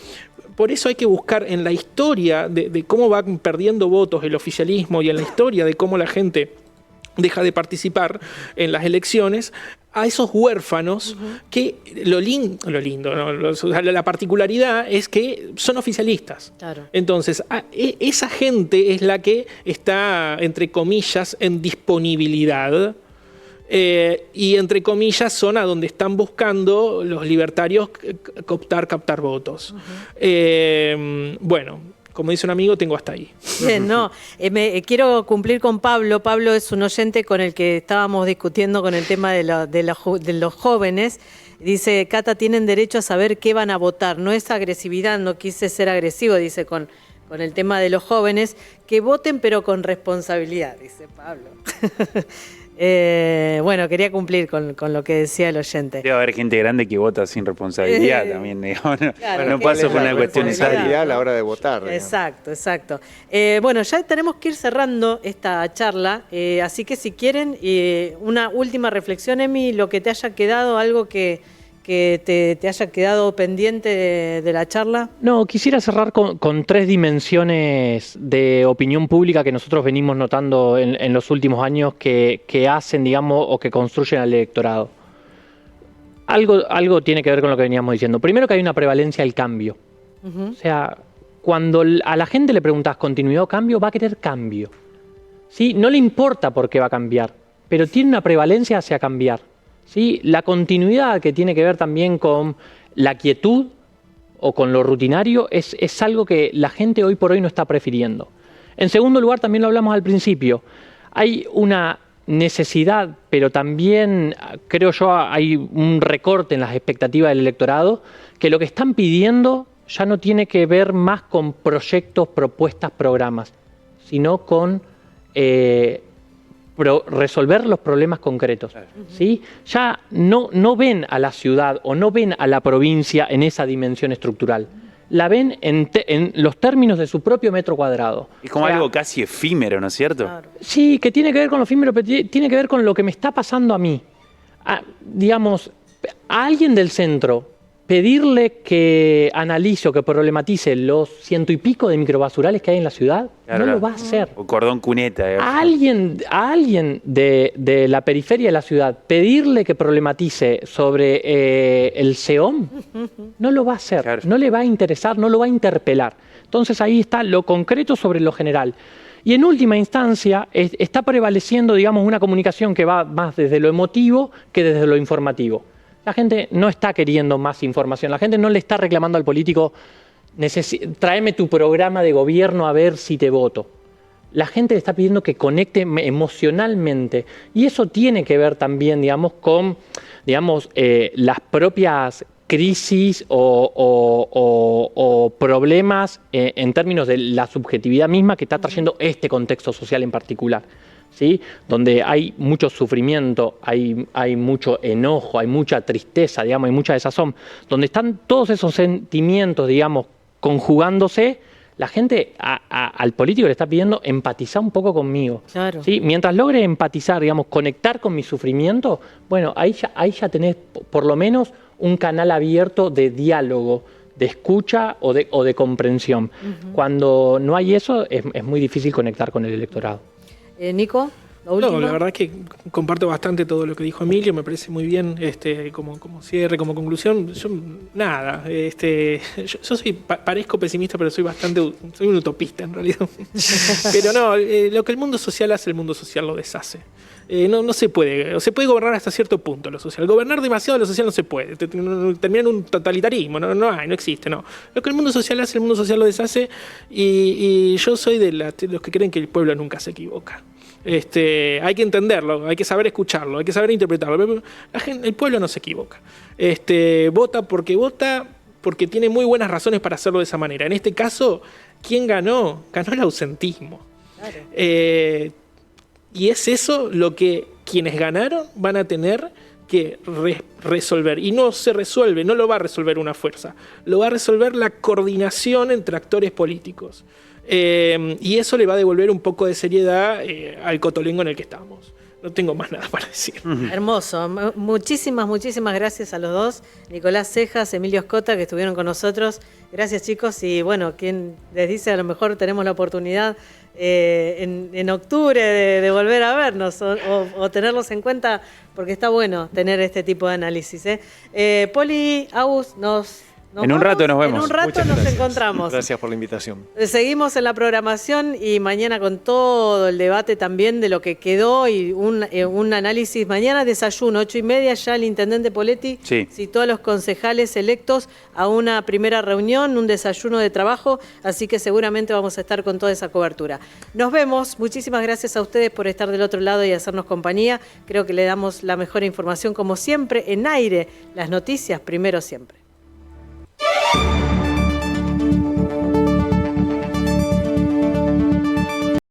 Speaker 4: por eso hay que buscar en la historia de cómo va perdiendo votos el oficialismo y en la historia de cómo la gente deja de participar en las elecciones, a esos huérfanos que lo lindo, ¿no? La particularidad es que son oficialistas. Claro. Entonces, esa gente es la que está, entre comillas, en disponibilidad. Y entre comillas son a donde están buscando los libertarios captar votos. Bueno, como dice un amigo, tengo hasta ahí.
Speaker 1: Bien, no, quiero cumplir con Pablo. Pablo es un oyente con el que estábamos discutiendo con el tema de los jóvenes. Dice, Cata, tienen derecho a saber qué van a votar. No es agresividad, no quise ser agresivo, dice, con el tema de los jóvenes. Que voten, pero con responsabilidad, dice Pablo. Bueno, quería cumplir con lo que decía el oyente.
Speaker 3: Debe haber gente grande que vota sin responsabilidad también, digamos. Claro, no paso por una cuestión
Speaker 2: seria a la hora de votar.
Speaker 1: Exacto. Bueno, ya tenemos que ir cerrando esta charla, así que si quieren, una última reflexión, Emi, lo que te haya quedado, algo que que te haya quedado pendiente de la charla?
Speaker 5: No, quisiera cerrar con 3 dimensiones de opinión pública que nosotros venimos notando en los últimos años que hacen, digamos, o que construyen al electorado. Algo tiene que ver con lo que veníamos diciendo. Primero, que hay una prevalencia del cambio. O sea, cuando a la gente le preguntas continuidad o cambio, va a querer cambio. ¿Sí? No le importa por qué va a cambiar, pero tiene una prevalencia hacia cambiar. ¿Sí? La continuidad, que tiene que ver también con la quietud o con lo rutinario, es algo que la gente hoy por hoy no está prefiriendo. En segundo lugar, también lo hablamos al principio, hay una necesidad, pero también creo yo hay un recorte en las expectativas del electorado, que lo que están pidiendo ya no tiene que ver más con proyectos, propuestas, programas, sino con resolver los problemas concretos. ¿Sí? Ya no ven a la ciudad o no ven a la provincia en esa dimensión estructural. La ven en los términos de su propio metro cuadrado.
Speaker 3: Es como algo casi efímero, ¿no es cierto?
Speaker 1: Claro.
Speaker 5: Sí, que tiene que ver con lo efímero, pero tiene que ver con lo que me está pasando a mí. Digamos, a alguien del centro, pedirle que analice o que problematice los 100 y pico de microbasurales que hay en la ciudad,
Speaker 3: Claro,
Speaker 5: no
Speaker 3: claro.
Speaker 5: lo va a hacer.
Speaker 3: O cordón cuneta.
Speaker 5: A alguien de la periferia de la ciudad, pedirle que problematice sobre el SEOM, no lo va a hacer,
Speaker 3: Claro.
Speaker 5: no le va a interesar, no lo va a interpelar. Entonces ahí está lo concreto sobre lo general. Y en última instancia está prevaleciendo, digamos, una comunicación que va más desde lo emotivo que desde lo informativo. La gente no está queriendo más información, la gente no le está reclamando al político, tráeme tu programa de gobierno a ver si te voto. La gente le está pidiendo que conecte emocionalmente, y eso tiene que ver también, digamos, con las propias crisis o problemas en términos de la subjetividad misma que está trayendo este contexto social en particular. ¿Sí? Donde hay mucho sufrimiento, hay mucho enojo, hay mucha tristeza, digamos, hay mucha desazón, donde están todos esos sentimientos, digamos, conjugándose, la gente al político le está pidiendo empatizar un poco conmigo.
Speaker 1: Claro.
Speaker 5: ¿Sí? Mientras logre empatizar, digamos, conectar con mi sufrimiento, bueno, ahí ya tenés por lo menos un canal abierto de diálogo, de escucha o de comprensión. Cuando no hay eso, es muy difícil conectar con el electorado.
Speaker 1: Nico, lo último.
Speaker 4: No, la verdad es que comparto bastante todo lo que dijo Emilio, me parece muy bien como cierre, como conclusión. Yo, nada, yo parezco pesimista, pero soy un utopista en realidad. Pero no, lo que el mundo social hace, el mundo social lo deshace. No se puede, se puede gobernar hasta cierto punto lo social. Gobernar demasiado lo social no se puede, termina en un totalitarismo, no existe, no. Lo que el mundo social hace, el mundo social lo deshace, y yo soy de los que creen que el pueblo nunca se equivoca. Hay que entenderlo, hay que saber escucharlo, hay que saber interpretarlo. El pueblo no se equivoca. Vota porque tiene muy buenas razones para hacerlo de esa manera. En este caso, ¿quién ganó? Ganó el ausentismo. Claro. Y es eso lo que quienes ganaron van a tener que resolver. Y no se resuelve, no lo va a resolver una fuerza, lo va a resolver la coordinación entre actores políticos. Y eso le va a devolver un poco de seriedad al cotolengo en el que estamos. No tengo más nada para decir.
Speaker 1: Hermoso. Muchísimas gracias a los dos. Nicolás Cejas, Emilio Escota, que estuvieron con nosotros. Gracias, chicos. Y bueno, quien les dice, a lo mejor tenemos la oportunidad en octubre de volver a vernos o tenerlos en cuenta, porque está bueno tener este tipo de análisis. Poli, Agus,
Speaker 3: en un rato nos vemos.
Speaker 1: En un rato nos encontramos.
Speaker 2: Gracias por la invitación.
Speaker 1: Seguimos en la programación y mañana con todo el debate también de lo que quedó y un análisis. Mañana desayuno, 8:30, ya el intendente Poletti citó a los concejales electos a una primera reunión, un desayuno de trabajo, así que seguramente vamos a estar con toda esa cobertura. Nos vemos, muchísimas gracias a ustedes por estar del otro lado y hacernos compañía. Creo que le damos la mejor información como siempre en aire, las noticias primero siempre.